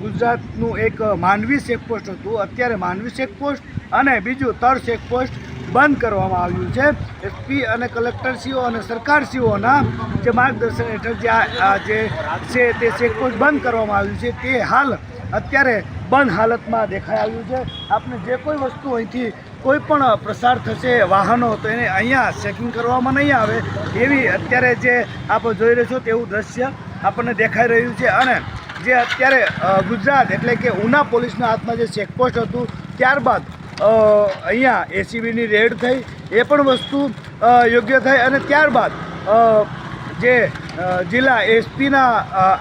ગુજરાતનું એક માંડવી ચેકપોસ્ટ હતું. અત્યારે માંડવી ચેકપોસ્ટ અને બીજું તળ ચેકપોસ્ટ બંધ કરવામાં આવ્યું છે. એસપી અને કલેક્ટરશ્રીઓ અને સરકારશ્રીઓના જે માર્ગદર્શન હેઠળ જે છે તે ચેકપોસ્ટ બંધ કરવામાં આવ્યું છે. તે હાલ અત્યારે બંધ હાલતમાં દેખાઈ આવ્યું છે. આપને જે કોઈ વસ્તુ અહીંથી કોઈ પણ પ્રસાર થશે વાહનો તો એને અહીંયા ચેકિંગ કરવામાં નહીં આવે એવી અત્યારે જે આપ જોઈ રહ્યા છો તેવું દ્રશ્ય આપણને દેખાઈ રહ્યું છે. અને જે અત્યારે ગુજરાત એટલે કે ઉના પોલીસના હાથમાં જે ચેકપોસ્ટ હતું ત્યારબાદ અહીંયા એસીબીની રેડ થઈ, એ પણ વસ્તુ યોગ્ય થઈ અને ત્યારબાદ જે જિલ્લા એસપીના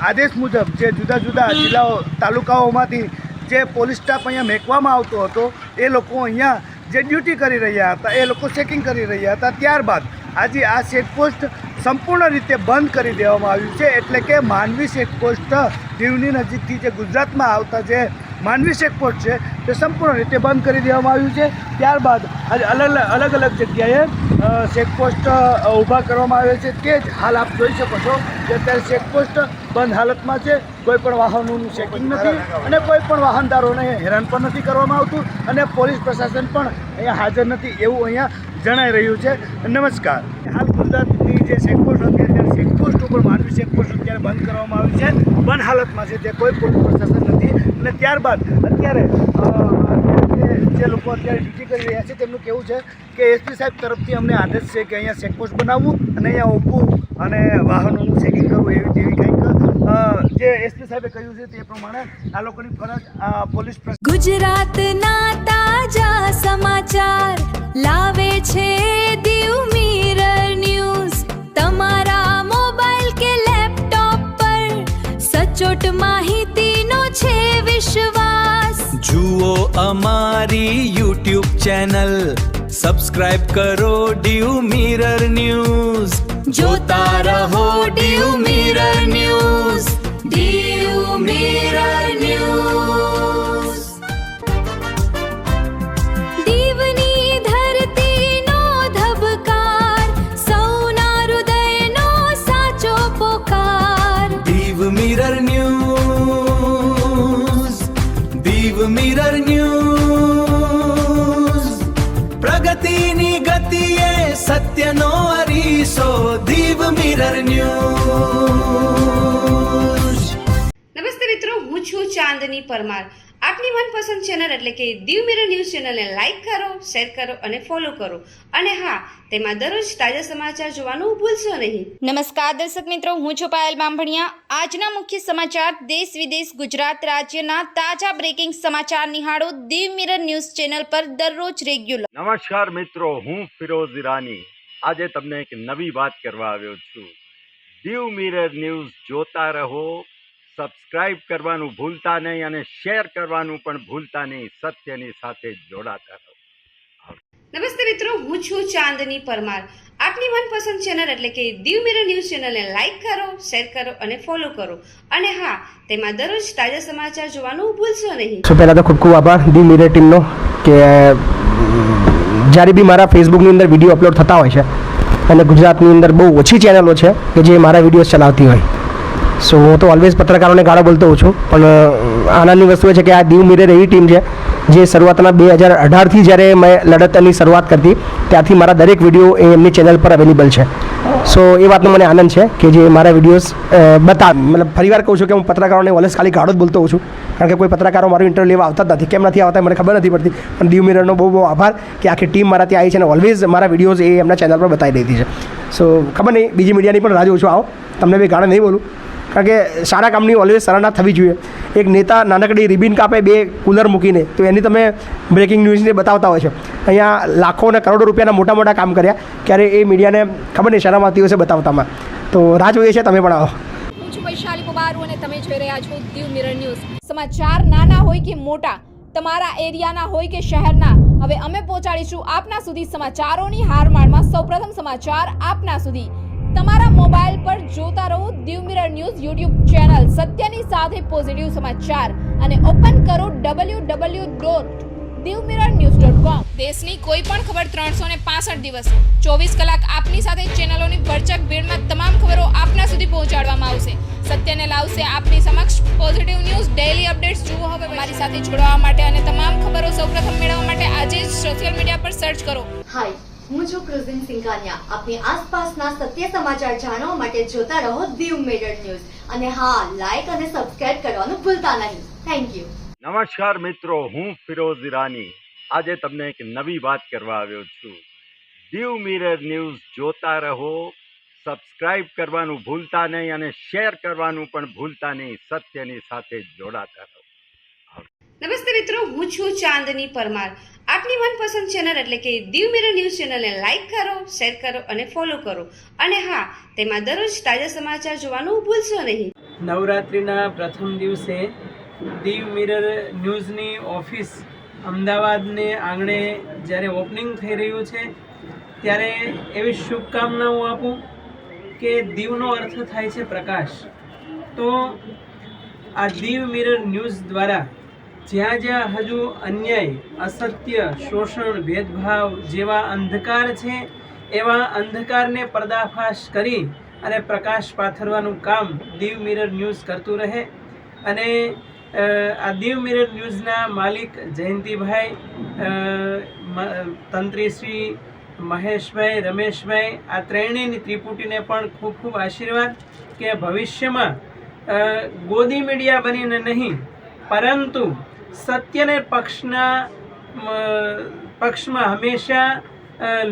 આદેશ મુજબ જે જુદા જુદા જિલ્લાઓ તાલુકાઓમાંથી જે પોલીસ સ્ટાફ અહીંયા મેકવામાં આવતો હતો એ લોકો અહીંયા જે ડ્યુટી કરી રહ્યા હતા એ લોકો ચેકિંગ કરી રહ્યા હતા. ત્યારબાદ આજે આ ચેકપોસ્ટ સંપૂર્ણ રીતે બંધ કરી દેવામાં આવ્યું છે. એટલે કે માંડવી ચેકપોસ્ટ દીવની નજીકથી જે ગુજરાતમાં આવતા જે માંડવી ચેકપોસ્ટ છે તે સંપૂર્ણ રીતે બંધ કરી દેવામાં આવ્યું છે. ત્યારબાદ આજે અલગ અલગ જગ્યાએ ચેકપોસ્ટ ઊભા કરવામાં આવે છે. તે જ હાલ આપ જોઈ શકો છો કે અત્યારે ચેકપોસ્ટ બંધ હાલતમાં છે. કોઈ પણ વાહનોનું ચેકિંગ નથી અને કોઈ પણ વાહનદારોને હેરાન પણ નથી કરવામાં આવતું અને પોલીસ પ્રશાસન પણ અહીંયા હાજર નથી એવું અહીંયા જણાઈ રહ્યું છે. નમસ્કાર. હાલ ગુજરાતની જે ચેકપોસ્ટ હતી અત્યારે ચેકપોસ્ટ ઉપર માંડવી ચેકપોસ્ટ અત્યારે બંધ કરવામાં આવી છે, બંધ હાલતમાં છે. ત્યાં કોઈ પોલીસ પ્રશાસન નથી અને ત્યારબાદ અત્યારે જે લોકો અત્યારે ડ્યુટી કરી રહ્યા છે તેમનું કેવું છે કે એસપી સાહેબ તરફથી અમને આદેશ છે કે અહીંયા ચેકપોસ્ટ બનાવવું અને અહીંયા ઊભું અને વાહનોનું ચેકિંગ કરવું એવી કંઈક જે એસપી સાહેબે કહ્યું છે તે પ્રમાણે આ લોકોની ફરજ પોલીસ ગુજરાતના તાજા સમાચાર લાવે છે દીવ મિરર ન્યૂઝ. તમારા મોબાઈલ કે લેપટોપ પર સચોટ માહિતીનો છે વિશ્વાસ. જુઓ અમારી YouTube ચેનલ, સબસ્ક્રાઇબ કરો દીવ મિરર ન્યૂઝ. જોતા રહો Diu mirror news. Diu mirror news. દીવની ધરતીનો ધબકાર, સૌના હૃદયનો સાચો પોકાર. Diu mirror news. Diu mirror news. પ્રગતિની ગતિએ સત્યનો અરીસો. Diu mirror news. નમસ્તે મિત્રો, હું છું ચાંદની પરમાર. આપની મનપસંદ ચેનલ એટલે કે દીવ મિરર ન્યૂઝ ચેનલને લાઈક કરો, શેર કરો અને ફોલો કરો. અને હા, તેમાં દરરોજ તાજા સમાચાર જોવાનું ભૂલશો નહીં. નમસ્કાર દર્શક મિત્રો, હું છું પાયલ બામભણિયા. આજના મુખ્ય સમાચાર દેશ વિદેશ ગુજરાત રાજ્યના તાજા બ્રેકિંગ સમાચાર નિહાળો દીવ મિરર ન્યૂઝ ચેનલ પર દરરોજ રેગ્યુલર. નમસ્કાર મિત્રો, હું ફિરોઝ ઈરાની આજે તમને એક નવી વાત કરવા આવ્યો છું. દીવ મિરર ન્યૂઝ જોતા રહો, સબસ્ક્રાઇબ કરવાનું ભૂલતા નહીં અને શેર કરવાનું પણ ભૂલતા નહીં. સત્યની સાથે જોડાતા રહો. નમસ્તે મિત્રો, હું છું ચાંદની પરમાર. આપની મનપસંદ ચેનલ એટલે કે દીવ મિરર ન્યૂઝ ચેનલને લાઈક કરો, શેર કરો અને ફોલો કરો. અને હા, તેમાં દરરોજ તાજા સમાચાર જોવાનું ભૂલશો નહીં. તો પહેલાં તો ખૂબ ખૂબ આભાર દીવ મિરર ટીમનો કે જ્યારે બી મારા ફેસબુકની અંદર વિડીયો અપલોડ થતા હોય છે અને ગુજરાતની અંદર બહુ ઓછી ચેનલો છે કે જે મારા વિડીયોઝ ચલાવતી હોય. સો હું તો ઓલવેઝ પત્રકારોને ગાળો બોલતો હોઉં છું, પણ આનંદની વસ્તુ એ છે કે આ દીવ મિરર એવી ટીમ છે જે શરૂઆતના 2018થી જ્યારે મેં લડતની શરૂઆત કરતી ત્યારથી મારા દરેક વિડીયો એ એમની ચેનલ પર અવેલેબલ છે. સો એ વાતનો મને આનંદ છે કે જે મારા વિડીયોઝ મતલબ ફરીવાર કહું છું કે હું પત્રકારોને ઓલવેઝ ખાલી ગાળો જ બોલતો હોઉં છું, કારણ કે કોઈ પત્રકારો મારું ઇન્ટરવ્યૂ લેવા આવતા જ નથી. કેમ નથી આવતા મને ખબર નથી પડતી, પણ દીવ મિરરનો બહુ બહુ આભાર કે આખી ટીમ મારા ત્યાં આવી છે અને ઓલવેઝ મારા વિડીયોઝ એ એમના ચેનલ પર બતાવી દીધી છે. સો ખબર નહીં બીજી મીડિયાની પણ રાહ જોઉં છું. આવો તમને બી ગાળો નહીં બોલું, કારણ કે સારા કામની ઓલવેઝ સરાહના થવી જોઈએ. એક નેતા નાનકડી રિબિન કાપે 2 કુલર મૂકીને, તો એની તમે બ્રેકિંગ ન્યૂઝને બતાવતા હોય છે. અહીંયા લાખો અને કરોડો રૂપિયાના મોટા મોટા કામ કર્યા, ક્યારે એ મીડિયાને ખબર નહીં શરમ આવતી હશે બતાવતામાં. તો રાહ જોઈએ છે, તમે પણ આવો. હું છું વૈશાલી પોબારુ અને તમે જોઈ રહ્યા છો દીવ મિરર ન્યૂઝ. સમાચાર નાના હોય કે મોટા, તમારા એરિયાના હોય કે શહેરના, હવે અમે પહોંચાડીશું આપના સુધી સમાચારોની હારમાળમાં સૌપ્રથમ સમાચાર આપના સુધી. તમારા મોબાઈલ પર જોતા રહો Diu mirror news YouTube channel, સત્યની સાથે પોઝિટિવ સમાચાર, અને ઓપન કરો www.divmirrornews.com. દેશની કોઈ પણ ખબર 365 દિવસ 24 કલાક આપની સાથે ચેનલોની ભરચક ભીડમાં તમામ ખબરો આપના સુધી પહોંચાડવામાં આવશે. સત્યને લાવશે આપની સમક્ષ પોઝિટિવ ન્યૂઝ ડેઈલી અપડેટ્સ જુઓ. હવે મારી સાથે જોડાવા માટે અને તમામ ખબરો સૌપ્રથમ મેળવવા માટે આજે જ સોશિયલ મીડિયા પર સર્ચ કરો. હાય, હું છું ક્રુઝિન સિંઘાનિયા. આપની આસપાસના સત્ય સમાચાર જાણવા માટે જોતા રહો દીવ મિરર ન્યૂઝ. અને હા, લાઈક અને સબસ્ક્રાઇબ કરવાનું ભૂલતા નહીં. Thank you. નમસ્કાર મિત્રો, હું ફિરોઝ ઈરાની આજે તમને એક નવી વાત કરવા આવ્યો છું. દીવ મિરર ન્યૂઝ જોતા રહો, સબસ્ક્રાઇબ કરવાનું ભૂલતા નહીં અને શેર કરવાનું પણ ભૂલતા નહીં. સત્યની સાથે જોડાતા રહો. નમસ્તે મિત્રો, હું છું ચાંદની પરમાર. આપની મનપસંદ ચેનલ એટલે કે દીવ મિરર ન્યૂઝ ચેનલને લાઈક કરો, શેર કરો અને ફોલો કરો. અને હા, તેમાં દરરોજ તાજા સમાચાર જોવાનું ભૂલશો નહીં. નવરાત્રિના પ્રથમ દિવસે દીવ મિરર ન્યૂઝની ઓફિસ અમદાવાદને આંગણે જ્યારે ઓપનિંગ થઈ રહ્યું છે ત્યારે એવી શુભકામનાઓ આપું કે દીવનો અર્થ થાય છે પ્રકાશ. તો આ દીવ મિરર ન્યૂઝ દ્વારા જ્યાં જ્યાં હજુ અન્યાય, અસત્ય, શોષણ, ભેદભાવ જેવા અંધકાર છે એવા અંધકારને પર્દાફાશ કરી અને પ્રકાશ પાથરવાનું કામ દીવ મિરર ન્યૂઝ કરતું રહે. અને આ દીવ મિરર ન્યૂઝના માલિક જયંતિભાઈ, તંત્રી શ્રી મહેશભાઈ, રમેશભાઈ, આ ત્રણેયની ત્રિપુટીને પણ ખૂબ ખૂબ આશીર્વાદ કે ભવિષ્યમાં ગોદી મીડિયા બનીને નહીં પરંતુ સત્યને પક્ષમાં હંમેશા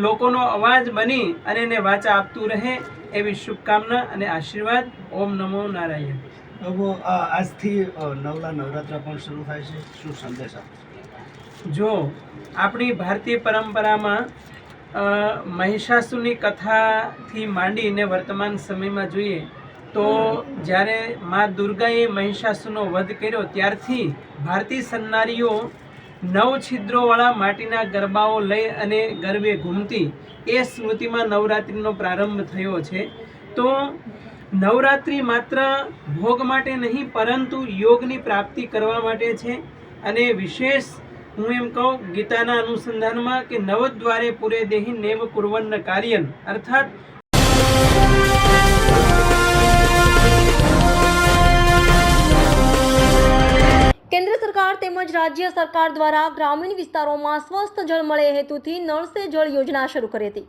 લોકોનો અવાજ બની અને એને વાચા આપતું રહે એવી શુભકામના અને આશીર્વાદ. ઓમ નમો નારાયણ. આજથી નવલા નવરાત્રા પણ શરૂ થાય છે, શું સંદેશ આપો? જો આપણી ભારતીય પરંપરામાં મહિષાસુરની કથાથી માંડીને વર્તમાન સમયમાં જોઈએ તો જ્યારે મા દુર્ગાએ મહિષાસુરનો વધ કર્યો ત્યારથી ભારતીય સન્નારીઓ 9 છિદ્રોવાળા માટીના ગરબાઓ લઈ અને ગરબે ઘૂમતી એ સ્મૃતિમાં નવરાત્રિનો પ્રારંભ થયો છે. તો નવરાત્રિ માત્ર ભોગ માટે નહીં પરંતુ યોગની પ્રાપ્તિ કરવા માટે છે. અને વિશેષ હું એમ કહું ગીતાના અનુસંધાનમાં કે નવદ્વારે પૂરે દેહી નેવ કુર્વન્ન કાર્યન, અર્થાત કેન્દ્ર સરકાર તેમજ રાજ્ય સરકાર દ્વારા ગ્રામીણ વિસ્તારોમાં સ્વસ્થ જળ મળે હેતુથી નળ સે જળ યોજના શરૂ કરી હતી.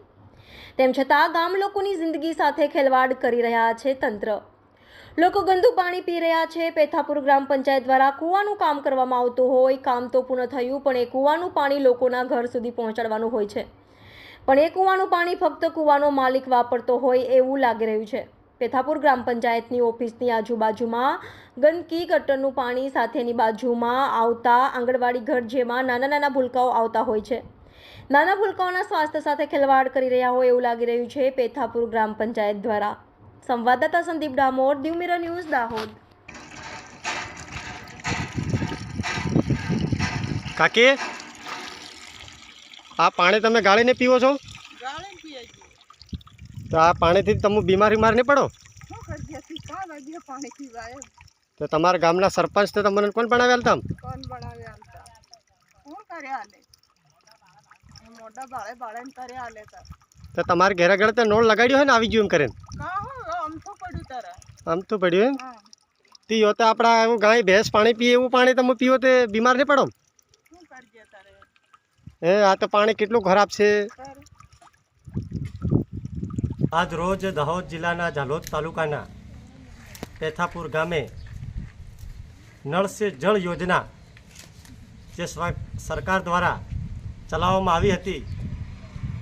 તેમ છતાં ગામ લોકોની જિંદગી સાથે ખેલવાડ કરી રહ્યા છે તંત્ર. લોકો ગંદુ પાણી પી રહ્યા છે. પેથાપુર ગ્રામ પંચાયત દ્વારા કૂવાનું કામ કરવામાં આવતું હોય, કામ તો પૂર્ણ થયું પણ એ કૂવાનું પાણી લોકોના ઘર સુધી પહોંચાડવાનું હોય છે. પણ એ કૂવાનું પાણી ફક્ત કૂવાનો માલિક વાપરતો હોય એવું લાગી રહ્યું છે. પેથાપુર ગ્રામ પંચાયતની ઓફિસની આજુબાજુમાં ગંદકી, ગટરનું પાણી સાથેની બાજુમાં આવતા આંગણવાડી ઘર જેમાં નાના નાના ભૂલકાઓ આવતા હોય છે. નાના ભૂલકાઓના સ્વાસ્થ્ય સાથે ખેલવાડ કરી રહ્યા હોય એવું લાગી રહ્યું છે પેથાપુર ગ્રામ પંચાયત દ્વારા. સંવાદદાતા સંદીપ ડામોર, દીવ મિરર ન્યૂઝ, દાહોદ. કાકી, આ પાણી તમે ગાળીને પીવો છો? તો આ પાણીથી તમે બીમાર નહીં પડો? તો તમારા ગામના સરપંચ તો તમને કોણ બનાવ્યા હતા? તો તમારે ઘરે ઘરે તો નોળ લગાડ્યો હોય ને આવી ગયું એમ કરીને? આમ તો પડ્યું એમ? પીઓ તો આપણા એવું ગાય ભેંસ પાણી પીએ એવું પાણી તમે પીવો તો બીમાર નહીં પડો? આ તો પાણી કેટલું ખરાબ છે. આજ રોજ દાહોદ જિલ્લાના ઝાલોદ તાલુકાના પેથાપુર ગામે નળ સે જળ યોજના જે સરકાર દ્વારા ચલાવવામાં આવી હતી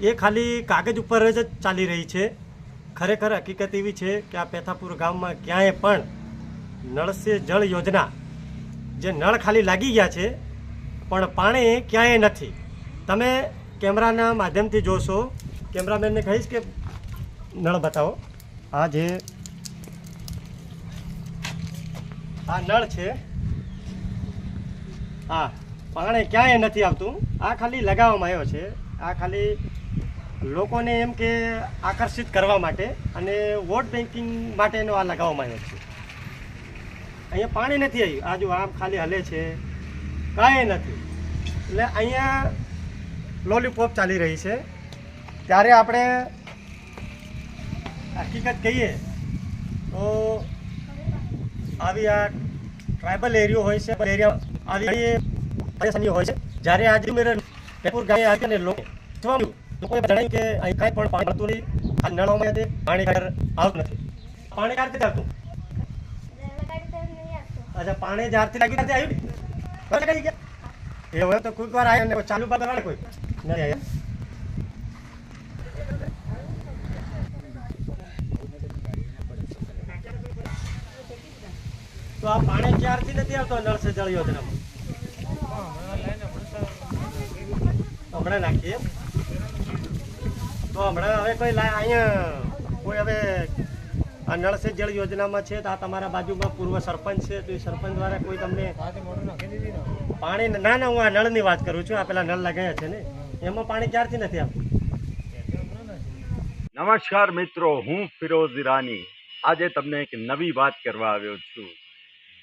એ ખાલી કાગળ ઉપર જ ચાલી રહી છે. ખરેખર હકીકત એવી છે કે આ પેથાપુર ગામમાં ક્યાંય પણ નળ સે જળ યોજના જે નળ ખાલી લાગી ગયા છે પણ પાણી ક્યાંય નથી. તમે કેમેરાના માધ્યમથી જોશો. કેમેરામેનને કહીશ કે નળ બતાવો. આ જે આ નળ છે આ પાણી ક્યાંય નથી આવતું. આ ખાલી લગાવવામાં આવ્યો છે. આ ખાલી લોકોને એમ કે આકર્ષિત કરવા માટે અને વોટ બેન્કિંગ માટેનો આ લગાવવામાં આવ્યો છે. અહીંયા પાણી નથી આવ્યું. આ જો આમ ખાલી હલે છે, કાંઈ નથી. એટલે અહીંયા લોલીપોપ ચાલી રહી છે. ત્યારે આપણે હકીકત કહીએ તો આવી આ ટ્રાઇબલ એરિયો હોય છે, એરિયા આવી પરેશાની હોય છે. જ્યારે આજે મેરે પેપુર ગામે આવી ને લોકોએ જણાવ્યું કે અહીં કાંઈ પણ પાણી મળતું નહીં. આ નળોમાં પાણી આવતું નથી. પાણી ક્યારથી આવતું? અચ્છા, પાણી જ્યારથી લાગી ત્યારથી આવ્યું ને? એ હવે તો કોઈક વાર આવ્યો ને ચાલુ કરવા કોઈ નથી આવ્યા. તો આ પાણી ક્યારથી નથી આવતો નળ સે જળ યોજનામાં? હમણાં નાખીએ તો હમણાં હવે કોઈ અહીંયા કોઈ હવે આ નળ સે જળ યોજનામાં છે તો આ તમારા બાજુમાં પૂર્વ સરપંચ છે તો એ સરપંચ દ્વારા કોઈ તમને પાણી ના હું આ નળની વાત કરું છું. આ પેલા નળ લગાવ્યા છે ને એમાં પાણી ક્યારથી નથી આવતું? નમસ્કાર મિત્રો, હું ફિરોઝ ઈરાની આજે તમને એક નવી વાત કરવા આવ્યો છું.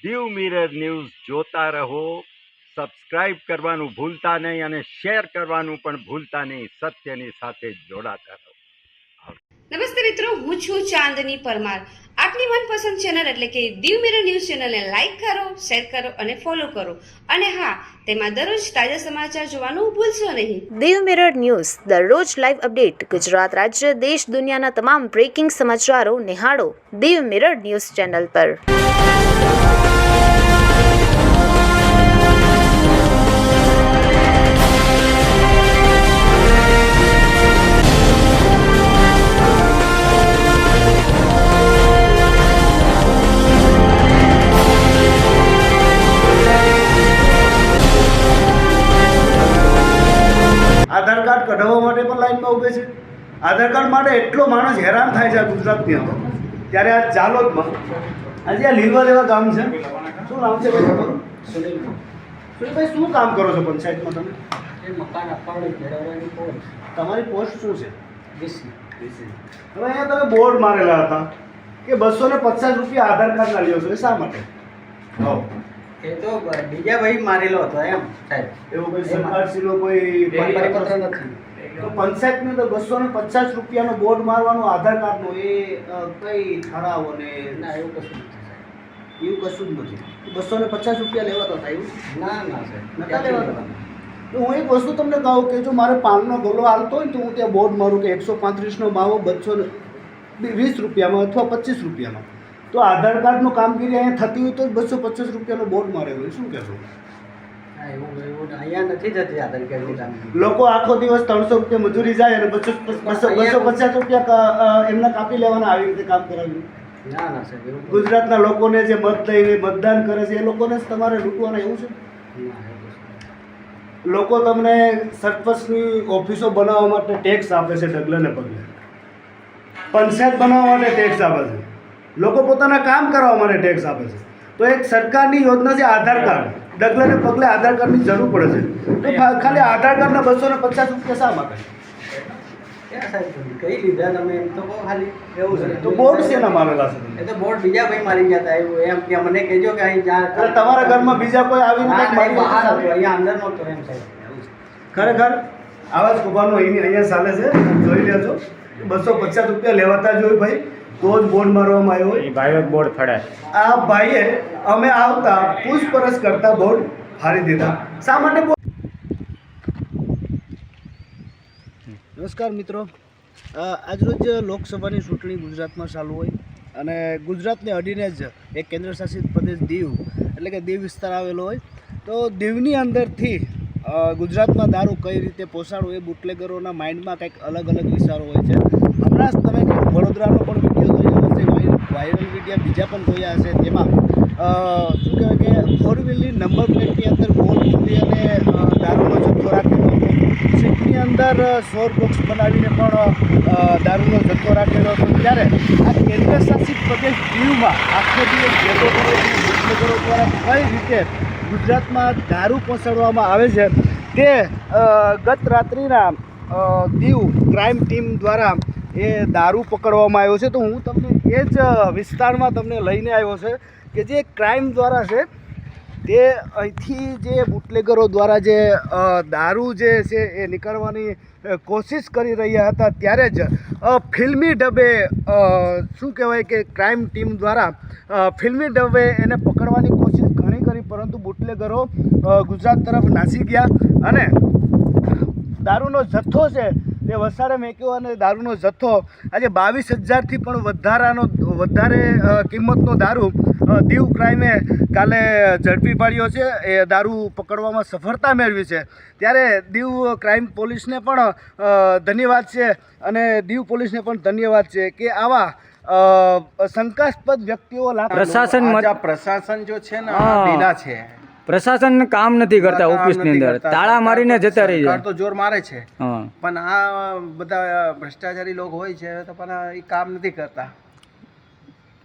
દીવ મિરર ન્યૂઝ જોતા રહો, સબસ્ક્રાઇબ કરવાનું ભૂલતા નહીં અને શેર કરવાનું પણ ભૂલતા નહીં. સત્યની સાથે જોડાતા રહો. નમસ્તે મિત્રો, હું છું ચાંદની પરમાર. આપની મનપસંદ ચેનલ એટલે કે દીવ મિરર ન્યૂઝ ચેનલને લાઈક કરો, શેર કરો અને ફોલો કરો. અને હા, તેમાં દરરોજ તાજા સમાચાર જોવાનું ભૂલશો નહીં. દીવ મિરર ન્યૂઝ દરરોજ લાઈવ અપડેટ. ગુજરાત રાજ્ય, દેશ, દુનિયાના તમામ બ્રેકિંગ સમાચારો નિહાળો દીવ મિરર ન્યૂઝ ચેનલ પર. આધાર કાર્ડ કઢાવવા માટે પણ લાઈનમાં ઊભે છે. આધાર કાર્ડ માટે એટલો માણસ હેરાન થાય છે આ ગુજરાતની અંદર. ત્યારે આ ઝાલોદમાં આજે આ લીલવા દેવા ગામ છે. શું નામ છે ભાઈ તમારું? સુનિલભાઈ, શું કામ કરો છો પંચાયતમાં તમે? મકાન આપવાનું તમારી પોસ્ટ શું છે? ડીસી. હવે અહીંયા તમે બોર્ડ મારેલા હતા કે 250 રૂપિયા આધાર કાર્ડના લ્યો છો, એ શા માટે? એ તો બીજા ભાઈ મારેલો હતો એમ સાહેબ. એવું કોઈ સરકારશ્રીનો કોઈ પરિપત્ર નથી. તો પંચાયતની અંદર 250 રૂપિયાનો બોર્ડ મારવાનો આધાર કાર્ડનો એ કઈ ઠરાવો ને ના એવું કશું નથી. એવું કશું જ નથી. 250 રૂપિયા લેવાતા હતા એવું? ના ના સાહેબ, નતા લેવાતા. તો હું એક વસ્તુ તમને કહું કે જો મારે પાનનો ગોલો હાલતો હોય ને તો હું ત્યાં બોર્ડ મારું કે 135નો માવો 220 રૂપિયામાં અથવા 25 રૂપિયામાં. તો આધાર કાર્ડનું કામગીરી અહીંયા થતી હોય તો 250 રૂપિયાનો બોર્ડ મારેલો હોય. શું કહેશો? એવું અહીંયા નથી થતી આધાર કાર્ડની કામગીરી. લોકો આખો દિવસ 300 રૂપિયા મજૂરી જાય અને 250 રૂપિયા એમના કાપી લેવાના આવી રીતે કામ કરાવ્યું. ના ના સાહેબ, એવું ગુજરાતના લોકોને જે મત લઈને મતદાન કરે છે એ લોકોને જ તમારે લૂંટવાના એવું છે? લોકો તમને સરપંચની ઓફિસો બનાવવા માટે ટેક્સ આપે છે ડગલે પગલે, પંચાયત બનાવવા માટે ટેક્સ આપે છે, લોકો પોતાના કામ કરવા માટે ટેક્સ આપે છે. તો એક સરકારની યોજના છે આધાર કાર્ડ. ડગલે પગલે આધાર કાર્ડની જરૂર પડે છે. તો ખાલી આધાર કાર્ડના 250 રૂપિયા શા માટે? ક્યાં સાહેબ કઈ લીધા તમે એમ તો કહો ખાલી એવું છે તો બોર્ડ શેના મારેલા છે એ તો બોર્ડ બીજા ભાઈ મારી ગયા હતા એવું એમ કે મને કહેજો કે અહીં અરે તમારા ઘરમાં બીજા કોઈ આવીને કંઈક મારી બહાર હતો અહીંયા અંદર નહોતો એમ સાહેબ. ખરેખર આવા જ કુભારનો અહીંયા ચાલે છે જોઈ લેજો 250 રૂપિયા લેવાતા જોઈ ભાઈ તો જ બોર્ડ મારવામાં આવ્યો હોય. ભાઈઓ બોર્ડ ફળે આ ભાઈએ અમે આવતા પૂછપરછ કરતા બોર્ડ ફાડી દીધા શા માટે નમસ્કાર મિત્રો, આજરોજ લોકસભાની ચૂંટણી ગુજરાતમાં ચાલુ હોય અને ગુજરાતને અડીને જ એક કેન્દ્રશાસિત પ્રદેશ દીવ એટલે કે દીવ વિસ્તાર આવેલો હોય. તો દીવની અંદરથી ગુજરાતમાં દારૂ કઈ રીતે પહોંચાડવો એ બુટલેગરોના માઇન્ડમાં કંઈક અલગ અલગ વિચારો હોય છે. હમણાં જ તમે કંઈક વડોદરાનો પણ વિડીયો જોયો હશે, વાયરલ વિડીયો બીજા પણ જોયા હશે. તેમાં શું કહેવાય કે 4 વ્હીલની નંબર પ્લેટની અંદર ગોળ ખોલી અને દારૂનો જથ્થો રાખેલો હતો. સીટની અંદર શોર બોક્સ બનાવીને પણ દારૂનો જથ્થો રાખેલો હતો. ત્યારે આ કેન્દ્રશાસિત પ્રદેશ દીવમાં આખો દિવસ બુટલેગરો દ્વારા કઈ રીતે ગુજરાતમાં દારૂ પહોંચાડવામાં આવે છે તે ગત રાત્રિના દીવ ક્રાઇમ ટીમ દ્વારા એ દારૂ પકડવામાં આવ્યો છે. તો હું તમને એ જ વિસ્તારમાં તમને લઈને આવ્યો છે કે જે ક્રાઇમ દ્વારા છે તે અહીંથી જે બુટલેગરો દ્વારા જે દારૂ જે છે એ નીકળવાની કોશિશ કરી રહ્યા હતા ત્યારે જ ફિલ્મી ઢબે શું કહેવાય કે ક્રાઇમ ટીમ દ્વારા ફિલ્મી ઢબે એને પકડવાની કોશિશ ઘણી કરી, પરંતુ બુટલેગરો ગુજરાત તરફ નાસી ગયા અને દારૂનો જથ્થો છે તે વસાડે મેક્યો અને દારૂનો જથ્થો આજે 22,000થી પણ વધારે કિંમતનો દારૂ દીવ ક્રાઇમે કાલે ઝડપી પાડ્યો છે. એ દારૂ પકડવામાં સફળતા મેળવી છે. ત્યારે દીવ ક્રાઇમ પોલીસને પણ ધન્યવાદ છે અને દીવ પોલીસને પણ ધન્યવાદ છે કે આવા શંકાસ્પદ વ્યક્તિઓ પ્રશાસન જો છે ને ઢીલા છે. પ્રશાસન કામ નથી કરતા ઓફિસની અંદર, તાળા મારીને જતા રહી જાય. તો જોર મારે છે પણ આ બધા ભ્રષ્ટાચારી લોકો હોય છે તો પણ એ કામ નથી કરતા.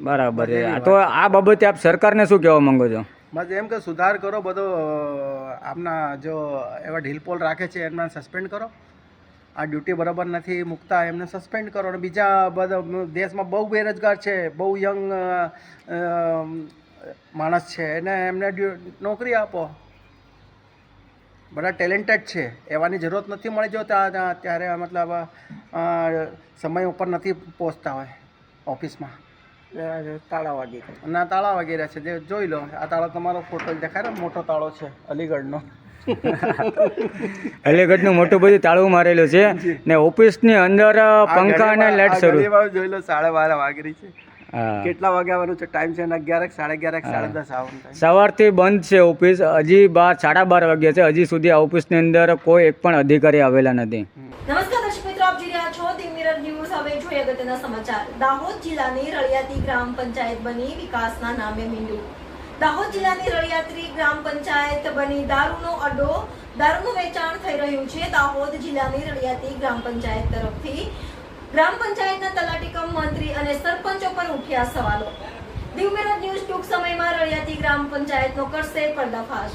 બરાબર છે. તો આ બાબતે આપ સરકારને શું કહેવા માંગો છો? બસ એમ કે સુધાર કરો બધો. આપના જો એવા ઢીલપોલ રાખે છે એમને સસ્પેન્ડ કરો. આ ડ્યુટી બરાબર નથી મૂકતા એમને સસ્પેન્ડ કરો. અને બીજા બધા દેશમાં બહુ બેરોજગાર છે, બહુ યંગ માણસ છે, એને એમને નોકરી આપો. બધા ટેલેન્ટેડ છે, એવાની જરૂરત નથી મળી જો ત્યારે મતલબ સમય ઉપર નથી પહોંચતા હોય ઓફિસમાં. તાળા વાગી ના તાળા વાગી રહ્યા છે. જે જોઈ લો, આ તાળો તમારો ફોટો દેખાય ને, મોટો તાળો છે અલીગઢનો. અલીગઢનું મોટું બધું તાળું મારેલું છે ને ઓફિસની અંદર પંખા અને લાઈટ શરૂ. જોઈ લો 12:30 વાગી રહી છે. કેટલા વાગે આવવાનું છે? ટાઈમ છે 11, 11:30, 10:30 આવવાનું. સવારથી બંધ છે ઓફિસ, હજી 12:30 વાગ્યા છે. હજી સુધી આ ઓફિસની અંદર કોઈ એક પણ અધિકારી આવેલા નથી. નમસ્કાર દર્શક મિત્રો, આપ જોઈ રહ્યા છો ધી મિરર ન્યૂઝ. હવે જોઈએ અગત્યના સમાચાર. દાહોદ જિલ્લાની રળિયાતી ગ્રામ પંચાયત બની વિકાસના નામે મીંડું. દાહોદ જિલ્લાની રળિયાતી ગ્રામ પંચાયત બની દારૂનો અડ્ડો, દારૂનું વેચાણ થઈ રહ્યું છે. દાહોદ જિલ્લાની રળિયાતી ગ્રામ પંચાયત તરફથી ગ્રામ પંચાયતના તલાટી કમ મંત્રી અને સરપંચો પર ઉઠ્યા સવાલો. દીવ મિરર ન્યૂઝ ટૂંક સમયમાં રળિયાતી ગ્રામ પંચાયતનો કરશે પર્દાફાશ.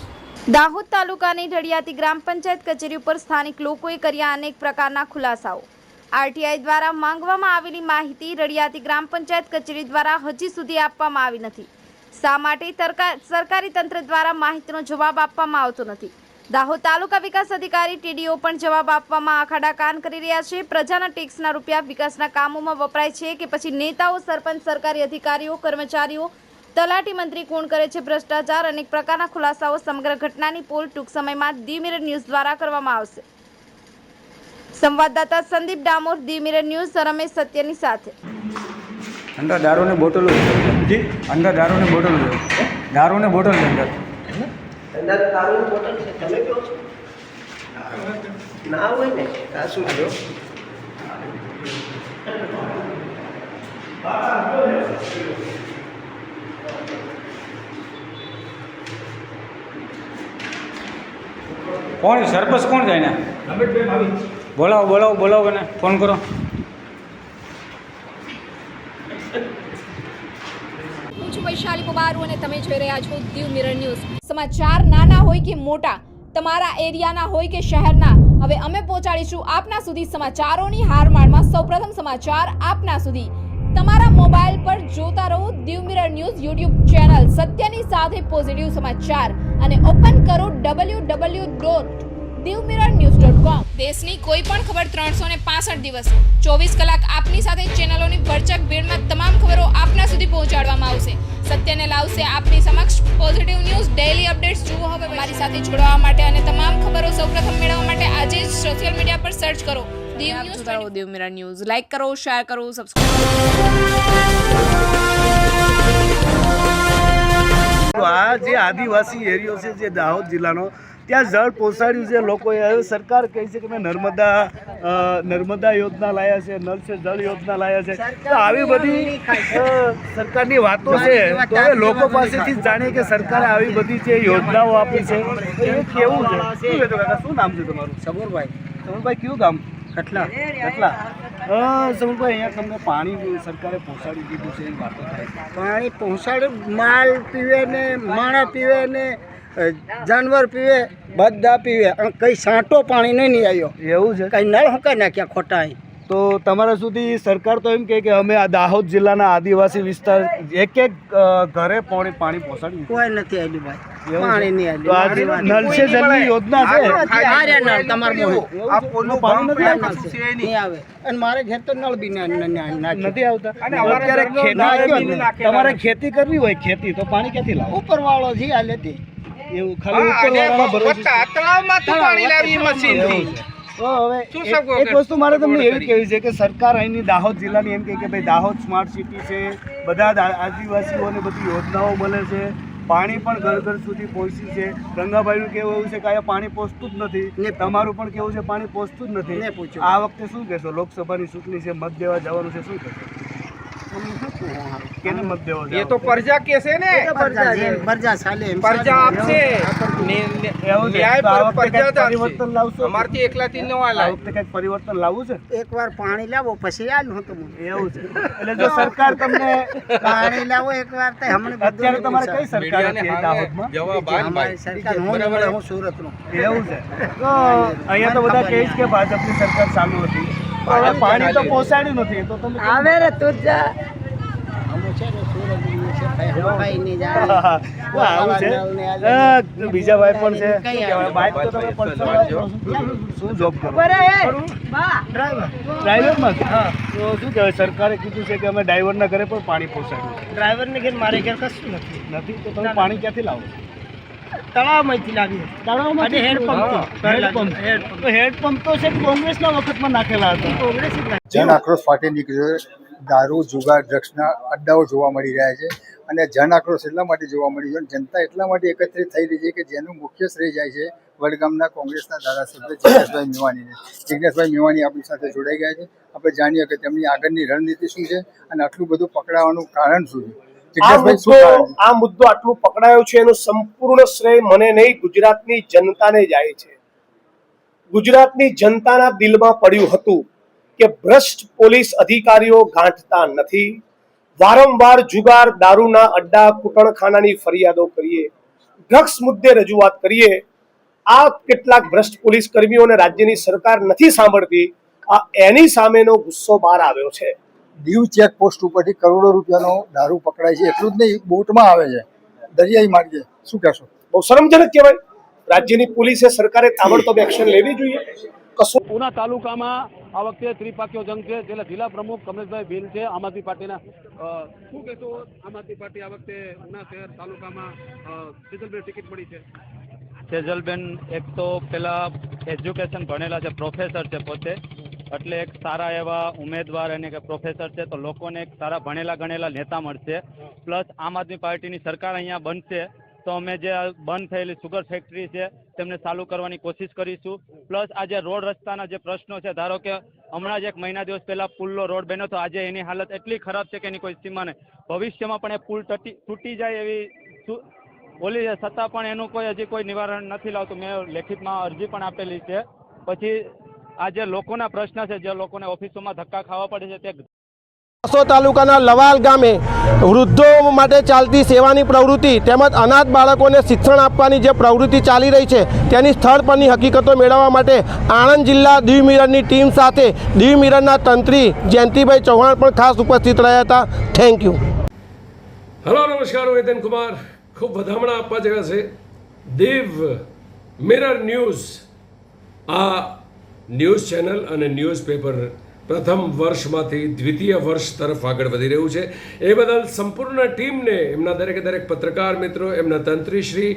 દાહોદ તાલુકાની રળિયાતી ગ્રામ પંચાયત કચેરી ઉપર સ્થાનિક લોકોએ કર્યા અનેક પ્રકારના ખુલાસાઓ. આરટીઆઈ દ્વારા માંગવામાં આવેલી માહિતી રળિયાતી ગ્રામ પંચાયત કચેરી દ્વારા હજી સુધી આપવામાં આવી નથી. શા માટે સરકારી તંત્ર દ્વારા માહિતીનો જવાબ આપવામાં આવતો નથી? દાહોદ તાલુકા વિકાસ અધિકારી ટીડીઓ પણ જવાબ આપવામાં આખાડા કાન કરી રહ્યા છે. પ્રજાના ટેક્સના રૂપિયા વિકાસના કામોમાં વપરાય છે કે પછી નેતાઓ, સરપંચ, સરકારી અધિકારીઓ, કર્મચારીઓ, તલાટી મંત્રી કોણ કરે છે ભ્રષ્ટાચાર? અનેક પ્રકારના ખુલાસાઓ સમગ્ર ઘટનાની પોલ ટૂંક સમયમાં ધી મિરર ન્યૂઝ દ્વારા કરવામાં આવશે. સંવાદદાતા Sandeep Damor, the mirror news, Ramesh સત્યની સાથે. અંદર દારૂની બોટલો છે, અંદર દારૂની બોટલ છે, દારૂની બોટલ છે અંદર. અંદર દારૂની બોટલ છે. તમે કહો છો ના હોય ને આ શું થયો? કોણ સરપંચ કોણ જાય ને? બોલાવો ને, ફોન કરો. હું છું વૈશાલી પોબારુ અને તમે જોઈ રહ્યા છો દીવ મિરર ન્યૂઝ. સમાચાર નાના હોય કે મોટા, તમારા એરિયાના હોય કે શહેરના, હવે અમે પહોંચાડીશું આપના સુધી સમાચારોની હારમાળમાં સૌપ્રથમ સમાચાર આપના સુધી તમારા મોબાઈલ પર જોતા રહો Diu mirror news YouTube channel સત્યની સાથે પોઝિટિવ સમાચાર અને ઓપન કરો www.divmirrornews.com. દેશની કોઈ પણ ખબર 365 દિવસ 24 કલાક આપની સાથે ચેનલોની ભરચક ભીડમાં તમામ ખબરો આપના સુધી પહોંચાડવામાં આવશે. સત્યને લાવશે આપની સમક્ષ પોઝિટિવ ન્યૂઝ ડેઈલી અપડેટ્સ જુઓ. હવે મારી સાથે જોડાવા માટે અને તમામ ખબરો સૌપ્રથમ મેળવવા માટે આજે જ સોશિયલ મીડિયા પર સર્ચ કરો Diu news. Diu mirror news like કરો, શેર કરો, સબસ્ક્રાઇબ. આ જે આદિવાસી એરિયો છે જે દાહોદ જિલ્લાનો, ત્યાં જળ પહોંચાડ્યું છે લોકોએ. હવે સરકાર કહે છે કે મેં નર્મદા યોજના લાયા છે, નલ સે જળ યોજના લાયા છે. તો આવી બધી સરકારની વાતો છે, તો હવે લોકો પાસેથી જ જાણીએ કે સરકારે આવી બધી જે યોજનાઓ આપી છે એ કેવું છે. શું કહેતો કાકા, શું નામ છે તમારું? સમરભાઈ, કયું ગામ? કટલા. સમરભાઈ, અહીંયા તમને પાણી સરકારે પહોંચાડી દીધું છે એમ વાતો થાય. પાણી પહોંચાડ્યું, માલ પીવે ને માણસ પીવે ને જાનવર પીવે, બધા પીવે. કઈ સાંટો પાણી નહીં આવ્યો. એવું છે? કઈ નળ હંકાઈ નાખ્યા ખોટા. તો તમારા સુધી સરકાર તો એમ કહે કે અમે આ દાહોદ જિલ્લાના આદિવાસી વિસ્તાર એક ઘરે પાણી પહોંચાડ્યું. કોઈ નથી આવ્યું ભાઈ, પાણી નહીં આવ્યું. નલ સે જલની યોજના છે, નહીં આવે. અને મારે ઘેર તો નળ બી નથી આવતા. અત્યારે તમારે ખેતી કરવી હોય, ખેતી તો પાણી ક્યાંથી લાવો? ઉપર વાળો છે આ લેતી. એવું ખાલી ઉપર વાળાનો ભરોસો. તો હવે એક વસ્તુ મારે તમને એવી કહેવી છે કે સરકાર અહીંની દાહોદ જિલ્લાની એમ કહે કે ભાઈ દાહોદ સ્માર્ટ સિટી છે, બધા આદિવાસીઓને બધી યોજનાઓ મળે છે, પાણી પણ ઘર ઘર સુધી પહોંચી છે. ગંગાભાઈનું કહેવું એવું છે કે અહીંયા પાણી પહોંચતું જ નથી. તમારું પણ કેવું છે પાણી પહોંચતું જ નથી. આ વખતે શું કહેશો? લોકસભાની ચૂંટણી છે, મત દેવા જવાનું છે, શું કહેશો? કેને મત દેવો? એ તો પરજા કેસે ને, પરજા ચાલે, પરજા આપશે. પરિવર્તન લાવશો? અમારથી એકલાથી ન આ વખતે કંઈક પરિવર્તન લાવવું છે. એકવાર પાણી લાવો પછી આલું હતું. એવું છે? એટલે જો સરકાર તમને પાણી લાવો એકવાર તો હમણાં અત્યારે તમારે કઈ સરકાર હતી દાહોદમાં? સરકાર હું સુરતનો. એવું છે? તો અહીંયા તો બધા કહે છે કે ભાજપની સરકાર ચાલુ હતી, પણ પાણી તો પહોંચાડ્યું નથી. તો તમે આવે રે તું જા. બીજા ભાઈ પણ છે. બાઇક તો તમે શું જોબ કરો? ડ્રાઈવરમાં. તો શું કહેવાય, સરકારે કીધું છે કે અમે ડ્રાઈવરના ઘરે પણ પાણી પહોંચાડ્યું. ડ્રાઈવરને ઘેર મારે ઘેર કશું નથી. તો તમે પાણી ક્યાંથી લાવો? તળાવમાંથી લાવીએ. તળાવમાં હેડપંપ તો છે કોંગ્રેસના વખતમાં નાખેલા હતા. જન આક્રોશ ફાટી નીકળ્યો છે. દારૂ, જુગાર, ડ્રગ્સના અડ્ડાઓ જોવા મળી રહ્યા છે. અને જન આક્રોશ એટલા માટે જોવા મળી રહ્યો, જનતા એટલા માટે એકત્રિત થઈ રહી છે કે જેનું મુખ્ય શ્રેય જાય છે વડગામના કોંગ્રેસના ધારાસભ્ય જિગ્નેશભાઈ મેવાણીને. જિગ્નેશભાઈ મેવાણી આપણી સાથે જોડાઈ ગયા છે. આપણે જાણીએ કે તેમની આગળની રણનીતિ શું છે અને આટલું બધું પકડાવાનું કારણ શું છે. આ મુદ્દો આટલું પકડાયો છે એનું સંપૂર્ણ શ્રેય મને નહીં, ગુજરાતની જનતાને જાય છે. ગુજરાતની જનતાના દિલમાં પડ્યું હતું કે ભ્રષ્ટ પોલીસ અધિકારીઓ ગાંઠતા નથી. વારંવાર જુગાર, દારૂના અડ્ડા, કૂટણખાનાની ફરિયાદો કરીએ, ડ્રગ્સ મુદ્દે રજૂઆત કરીએ, આ કેટલાક ભ્રષ્ટ પોલીસ કર્મીઓને રાજ્યની સરકાર નથી સાંભળતી. એની સામેનો ગુસ્સો બહાર આવ્યો છે. દીવ ચેકપોસ્ટ ઉપરથી કરોડો રૂપિયાનો દારૂ પકડાય છે. એટલું જ નહીં, બોટમાં આવે છે, દરિયાઈ માર્ગે. શું કહેશો? બહુ શરમજનક કહેવાય. રાજ્યની પોલીસે, સરકારે તાબડતોબ એક્શન લેવી જોઈએ. ઉના તાલુકામાં આ વખતે ત્રિપાખીઓ જંગ છે. જેના જિલ્લા પ્રમુખ કમલેશભાઈ ભીલ છે આમ આદમી પાર્ટીના. શું કહેશો, આમ આદમી પાર્ટી આ વખતે ઉના શહેર તાલુકામાં સેજલબેન ટિકિટ મળી છે? સેજલબેન એક તો પેલા એજ્યુકેશન ભણેલા છે, પ્રોફેસર છે પોતે, એટલે એક સારા એવા ઉમેદવાર અને કે પ્રોફેસર છે, તો લોકોને એક સારા ભણેલા ગણેલા નેતા મળશે. પ્લસ આમ આદમી પાર્ટીની સરકાર અહીંયા બનશે તો અમે જે બંધ થયેલી સુગર ફેક્ટરી છે તેમને ચાલુ કરવાની કોશિશ કરીશું. પ્લસ આજે રોડ રસ્તાના જે પ્રશ્નો છે, ધારો કે હમણાં જ એક મહિના દિવસ પહેલા પુલનો રોડ બન્યો હતો, આજે એની હાલત એટલી ખરાબ છે કે એની કોઈ સીમા નહીં. ભવિષ્યમાં પણ એ પુલ તૂટી જાય એવી બોલી છે, છતાં પણ એનું કોઈ હજી કોઈ નિવારણ નથી લાવતું. મેં લેખિતમાં અરજી પણ આપેલી છે. પછી આ જે લોકોના પ્રશ્ન છે, જે લોકોને ઓફિસોમાં ધક્કા ખાવા પડે છે, તે આસો તાલુકાના લવાલ ગામે વૃદ્ધો માટે ચાલતી સેવાની પ્રવૃત્તિ તેમજ અનાથ બાળકોને શિક્ષણ આપવાની જે પ્રવૃત્તિ ચાલી રહી છે તેની સ્થળ પરની હકીકતો મેળવવા માટે આણંદ જિલ્લા દીવ મિરરની ટીમ સાથે દીવ મિરરના તંત્રી જયંતિભાઈ ચૌહાણ પણ ખાસ ઉપસ્થિત રહ્યા હતા. Thank you. હલો, નમસ્કાર. હું હિતેન કુમાર. ખૂબ વધામણા આપવા જેવા છે. દીવ મિરર ન્યૂઝ આ ન્યૂઝ ચેનલ અને ન્યૂઝપેપર પ્રથમ વર્ષમાંથી દ્વિતીય વર્ષ તરફ આગળ વધી રહ્યું છે. એ બદલ સંપૂર્ણ ટીમને, એમના દરેક પત્રકાર મિત્રો, એમના તંત્રીશ્રી,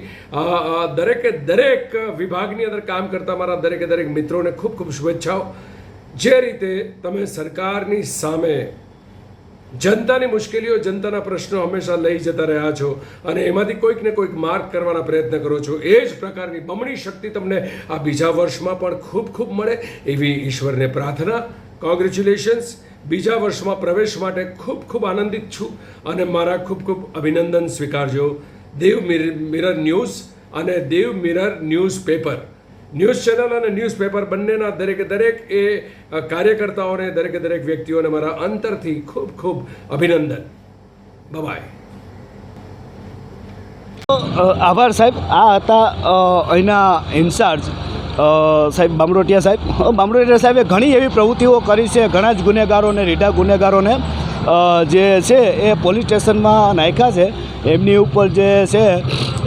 દરેક વિભાગની અંદર કામ કરતા મારા દરેક મિત્રોને ખૂબ ખૂબ શુભેચ્છાઓ. જે રીતે તમે સરકારની સામે જનતાની મુશ્કેલીઓ, જનતાના પ્રશ્નો હંમેશા લઈ જતા રહ્યા છો અને એમાંથી કોઈક ને કોઈક માર્ક કરવાના પ્રયત્ન કરો છો, એ જ પ્રકારની બમણી શક્તિ તમને આ બીજા વર્ષમાં પણ ખૂબ મળે એવી ઈશ્વરને પ્રાર્થના. કોંગ્રેચ્યુલેશન્સ. બીજા વર્ષમાં પ્રવેશ માટે ખૂબ આનંદિત છું અને મારા ખૂબ અભિનંદન સ્વીકારજો. દીવ મિરર ન્યૂઝ અને Diu mirror newspaper, news channel અને ન્યૂઝપેપર બંનેના દરેક એ કાર્યકર્તાઓને, દરેક વ્યક્તિઓને મારા અંતરથી ખૂબ અભિનંદન. બાય. આભાર સાહેબ. આ હતા અહીંના ઇન્ચાર્જ સાહેબ બામરોટિયા સાહેબ. બામરોટિયા સાહેબે ઘણી એવી પ્રવૃત્તિઓ કરી છે. ઘણા જ ગુનેગારોને, રીઢા ગુનેગારોને જે છે એ પોલીસ સ્ટેશનમાં નાખ્યા છે. એમની ઉપર જે છે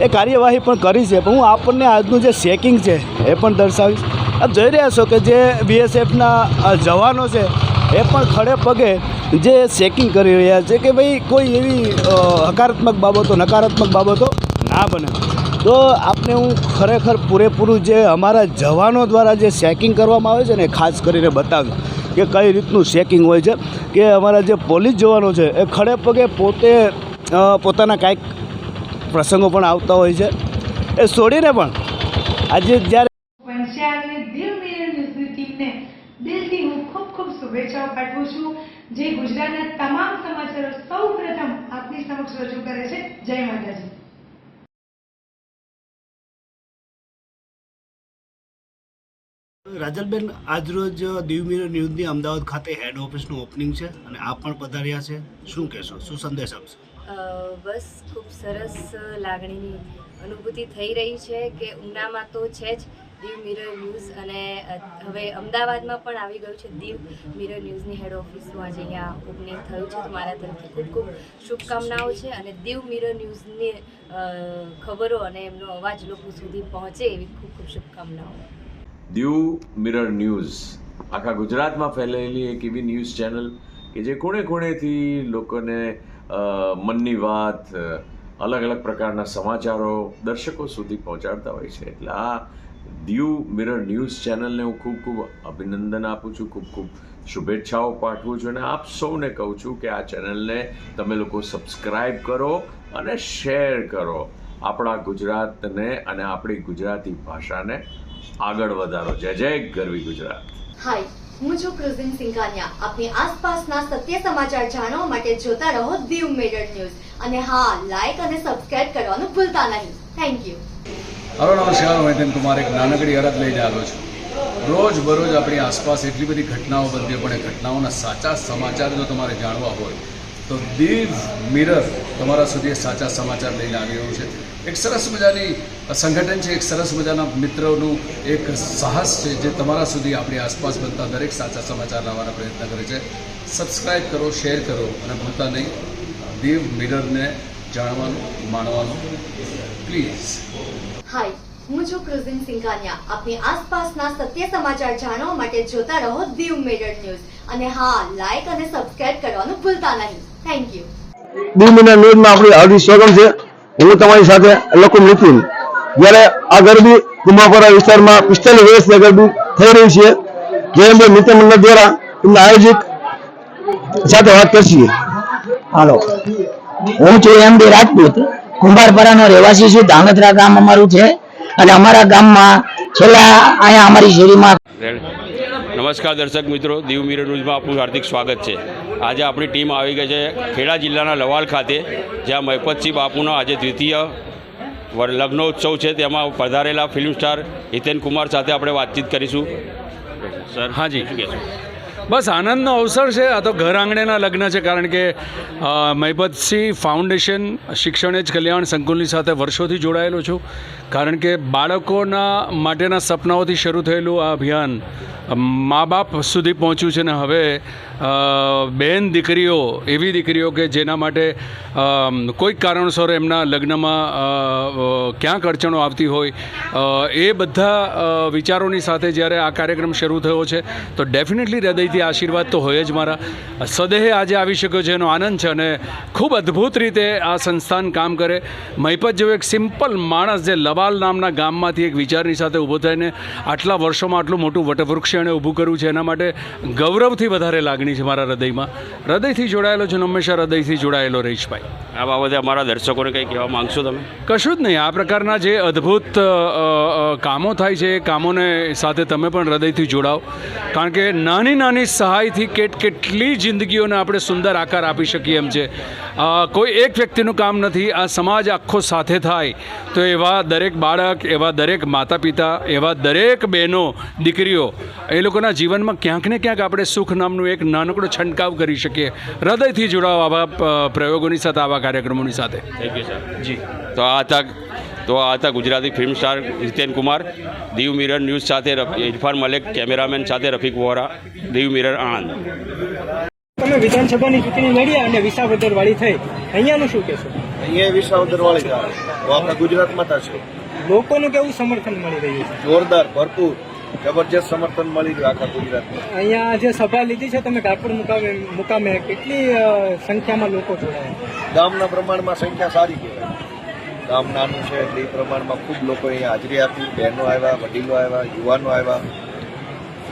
એ કાર્યવાહી પણ કરી છે. પણ હું આપણને આજનું જે ચેકિંગ છે એ પણ દર્શાવીશ. આપ જોઈ રહ્યા છો કે જે બીએસએફના જવાનો છે એ પણ ખડે પગે જે ચેકિંગ કરી રહ્યા છે કે ભાઈ કોઈ એવી હકારાત્મક બાબતો, નકારાત્મક બાબતો ના બને. તો આપને હું ખરેખર પૂરેપૂરું જે અમારા જવાનો દ્વારા જે ચેકિંગ કરવામાં આવે છે ને, ખાસ કરીને બતાવ્યું કે કઈ રીતનું ચેકિંગ હોય છે. કે અમારા જે પોલીસ જવાનો છે એ ખડે પગે પોતે પોતાના કાંઈક પ્રસંગો પણ આવતા હોય છે એ છોડીને પણ આજે જ્યારે પંચાયતને દીવ મિરર ન્યૂઝની ટીમને દિલથી હું ખૂબ શુભેચ્છાઓ પાઠવું છું, જે ગુજરાતના તમામ સમાચારો સૌપ્રથમ આપની સમક્ષ રજૂ કરે છે. જય માતાજી. રાજલબેન, આજરોજ દીવ મિરર ન્યૂઝની અમદાવાદ ખાતે હેડ ઓફિસનું ઓપનિંગ છે અને આપ પણ પધાર્યા છે. શું કહેશો, શું સંદેશ આપશો? બસ ખૂબ સરસ લાગણીની અનુભૂતિ થઈ રહી છે કે ઉનામાં તો છે જ દીવ મિરર ન્યૂઝ, અને હવે અમદાવાદમાં પણ આવી ગયું છે દીવ મિરર ન્યૂઝની હેડ ઓફિસનું આજે અહીંયા ઓપનિંગ થયું છે. તો મારા તરફથી ખૂબ શુભકામનાઓ છે અને દીવ મિરર ન્યૂઝની ખબરો અને એમનો અવાજ લોકો સુધી પહોંચે એવી ખૂબ શુભકામનાઓ. દીવ મિરર ન્યૂઝ આખા ગુજરાતમાં ફેલાયેલી એક એવી ન્યૂઝ ચેનલ કે જે ખૂણેથી લોકોને મનની વાત, અલગ પ્રકારના સમાચારો દર્શકો સુધી પહોંચાડતા હોય છે. એટલે આ દીવ મિરર ન્યૂઝ ચેનલને હું ખૂબ અભિનંદન આપું છું, ખૂબ શુભેચ્છાઓ પાઠવું છું અને આપ સૌને કહું છું કે આ ચેનલને તમે લોકો સબસ્ક્રાઈબ કરો અને શેર કરો. આપણા ગુજરાતને અને આપણી ગુજરાતી ભાષાને આગળ વધારો. જય ગરવી ગુજરાત. હાય, હું છું ક્રુઝિન સિંઘાનિયા. આપની આસપાસના સત્ય સમાચાર જાણવા માટે જોતા રહો દીવ મિરર ન્યૂઝ અને હા, લાઈક અને સબસ્ક્રાઇબ કરવાનું ભૂલતા નહીં. Thank you. હલો, નમસ્કાર. હું હિતેન કુમાર એક નાનકડી અરજ લઈને આવ્યો છું. રોજ આપણી આસપાસ એટલી બધી ઘટનાઓ બનતી હોય, પણ એ ઘટનાઓના સાચા સમાચાર જો તમારે જાણવા હોય તો દીવ મિરર તમારા સુધી સાચા સમાચાર લઈને આવી રહ્યું છે. એક સરસ મજાની સંગઠન છે, એક સરસ મજાના મિત્રોનું એક સાહસ છે જે તમારા સુધી આપણી આસપાસ બનતા દરેક સાચા સમાચાર લાવવાના પ્રયત્ન કરે છે. સબસ્ક્રાઈબ કરો, શેર કરો અને ભૂલતા નહીં દીવ મિરરને જાણવાનું, માણવાનું. પ્લીઝ. હાય, હું છું ક્રુઝિન સિંઘાનિયા. આપની આસપાસના સત્ય સમાચાર જાણવા માટે જોતા રહો દીવ મિરર ન્યૂઝ અને હા, લાઈક અને સબસ્ક્રાઇબ કરવાનું ભૂલતા નહીં. Thank you. દીવ મિરર ન્યૂઝમાં આપણી હાર્દિક સ્વાગત છે. હું તમારી સાથે લોકો નીતિન. જ્યારે આ ગરબી કુંભાપરા વિસ્તારમાં 45 વર્ષની ગરબી થઈ રહી છે, જે અંગે મિત્ર મંડળ દ્વારા એમના આયોજક સાથે વાત કરશીએ. હાલો, હું છું એમડી રાજપૂત, કુંભારપરાનો રહેવાસી છું. ધાંગધ્રા ગામ અમારું છે અને અમારા ગામમાં છેલ્લા અહીંયા અમારી શેરીમાં. નમસ્કાર દર્શક મિત્રો, દીવ મિરર ન્યૂઝમાં આપનું હાર્દિક સ્વાગત છે. આજે આપણી ટીમ આવી ગઈ છે ખેડા જિલ્લાના લવાલ ખાતે, જ્યાં મહિપતસિંહ બાપુનો આજે દ્વિતીય લગ્નોત્સવ છે. તેમાં પધારેલા ફિલ્મ સ્ટાર હિતેન કુમાર સાથે આપણે વાતચીત કરીશું. સર, હાજી, શું કહેશો? બસ આનંદનો અવસર છે. આ તો ઘર આંગણેના લગ્ન છે, કારણ કે મહિપતસિંહ ફાઉન્ડેશન શિક્ષણ જ કલ્યાણ સંકુલની સાથે વર્ષોથી જોડાયેલો છું. કારણ કે બાળકોના માટેના સપનાઓથી શરૂ થયેલું આ અભિયાન મા બાપ સુધી પહોંચ્યું છે. ને હવે બહેન દીકરીઓ, એવી દીકરીઓ કે જેના માટે કોઈક કારણસર એમના લગ્નમાં ક્યાંક અડચણો આવતી હોય, એ બધા વિચારોની સાથે જ્યારે આ કાર્યક્રમ શરૂ થયો છે તો ડેફિનેટલી હૃદયથી આશીર્વાદ તો હોય જ મારા. સદેહે આજે આવી શક્યો છે એનો આનંદ છે, અને ખૂબ અદ્ભુત રીતે આ સંસ્થાન કામ કરે. મહિપત જેવો એક સિમ્પલ માણસ જે લવાલ નામના ગામમાંથી એક વિચારની સાથે ઊભો થઈને આટલા વર્ષોમાં આટલું મોટું વટવૃક્ષ એણે ઊભું કર્યું છે, એના માટે ગૌરવથી વધારે લાગણી છે મારા હૃદયમાં. હૃદયથી જોડાયેલો છું, હંમેશા હૃદયથી જોડાયેલો રહીશ ભાઈ. આ બાબતે અમારા દર્શકોને કંઈ કહેવા માંગશો તમે? કશું જ નહીં. આ પ્રકારના જે અદ્ભુત કામો થાય છે એ કામોને સાથે તમે પણ હૃદયથી જોડાઓ, કારણ કે નાની નાની સહાયથી કેટલી જિંદગીઓને આપણે સુંદર આકાર આપી શકીએ એમ છે. કોઈ એક વ્યક્તિનું કામ નથી, આ સમાજ આખો સાથે થાય તો એવા દરેક બાળક, એવા દરેક માતા પિતા, એવા દરેક બહેનો દીકરીઓ, એ લોકોના જીવનમાં ક્યાંક ને ક્યાંક આપણે સુખ નામનું એક નાનકડો છંટકાવ કરી શકીએ. હૃદયથી જોડાઓ આવા પ્રયોગોની સાથે, આવા કાર્યક્રમોની સાથે. Thank you sir. જી. તો આ હતા Gujarati film star Hiten Kumar, Diu mirror news સાથે ઇરફાન મલેક, કેમેરામેન સાથે રફીક વોરા, દીવ મિરર આણંદ. તમે વિધાનસભાની ચૂંટણી લડ્યા અને વિસાવદર વાળી થઈ, અહીંયાનું શું કહેશો? અહીંયા વિસાવદર વાળી તો આપણા ગુજરાતમાં થશે. લોકોનું કેવું સમર્થન મળી રહ્યું છે? જોરદાર, ભરપૂર, જબરજસ્ત સમર્થન મળી રહ્યું આખા ગુજરાતમાં. અહીંયા જે સભા લીધી છે તમે ડાકોર મુકામે કેટલી સંખ્યામાં લોકો જોડાયા? ગામના પ્રમાણમાં સંખ્યા સારી કહેવાય. ગામ નાનું છે એટલે એ પ્રમાણમાં ખૂબ લોકો અહીંયા હાજરી આપી. બહેનો આવ્યા, વડીલો આવ્યા, યુવાનો આવ્યા,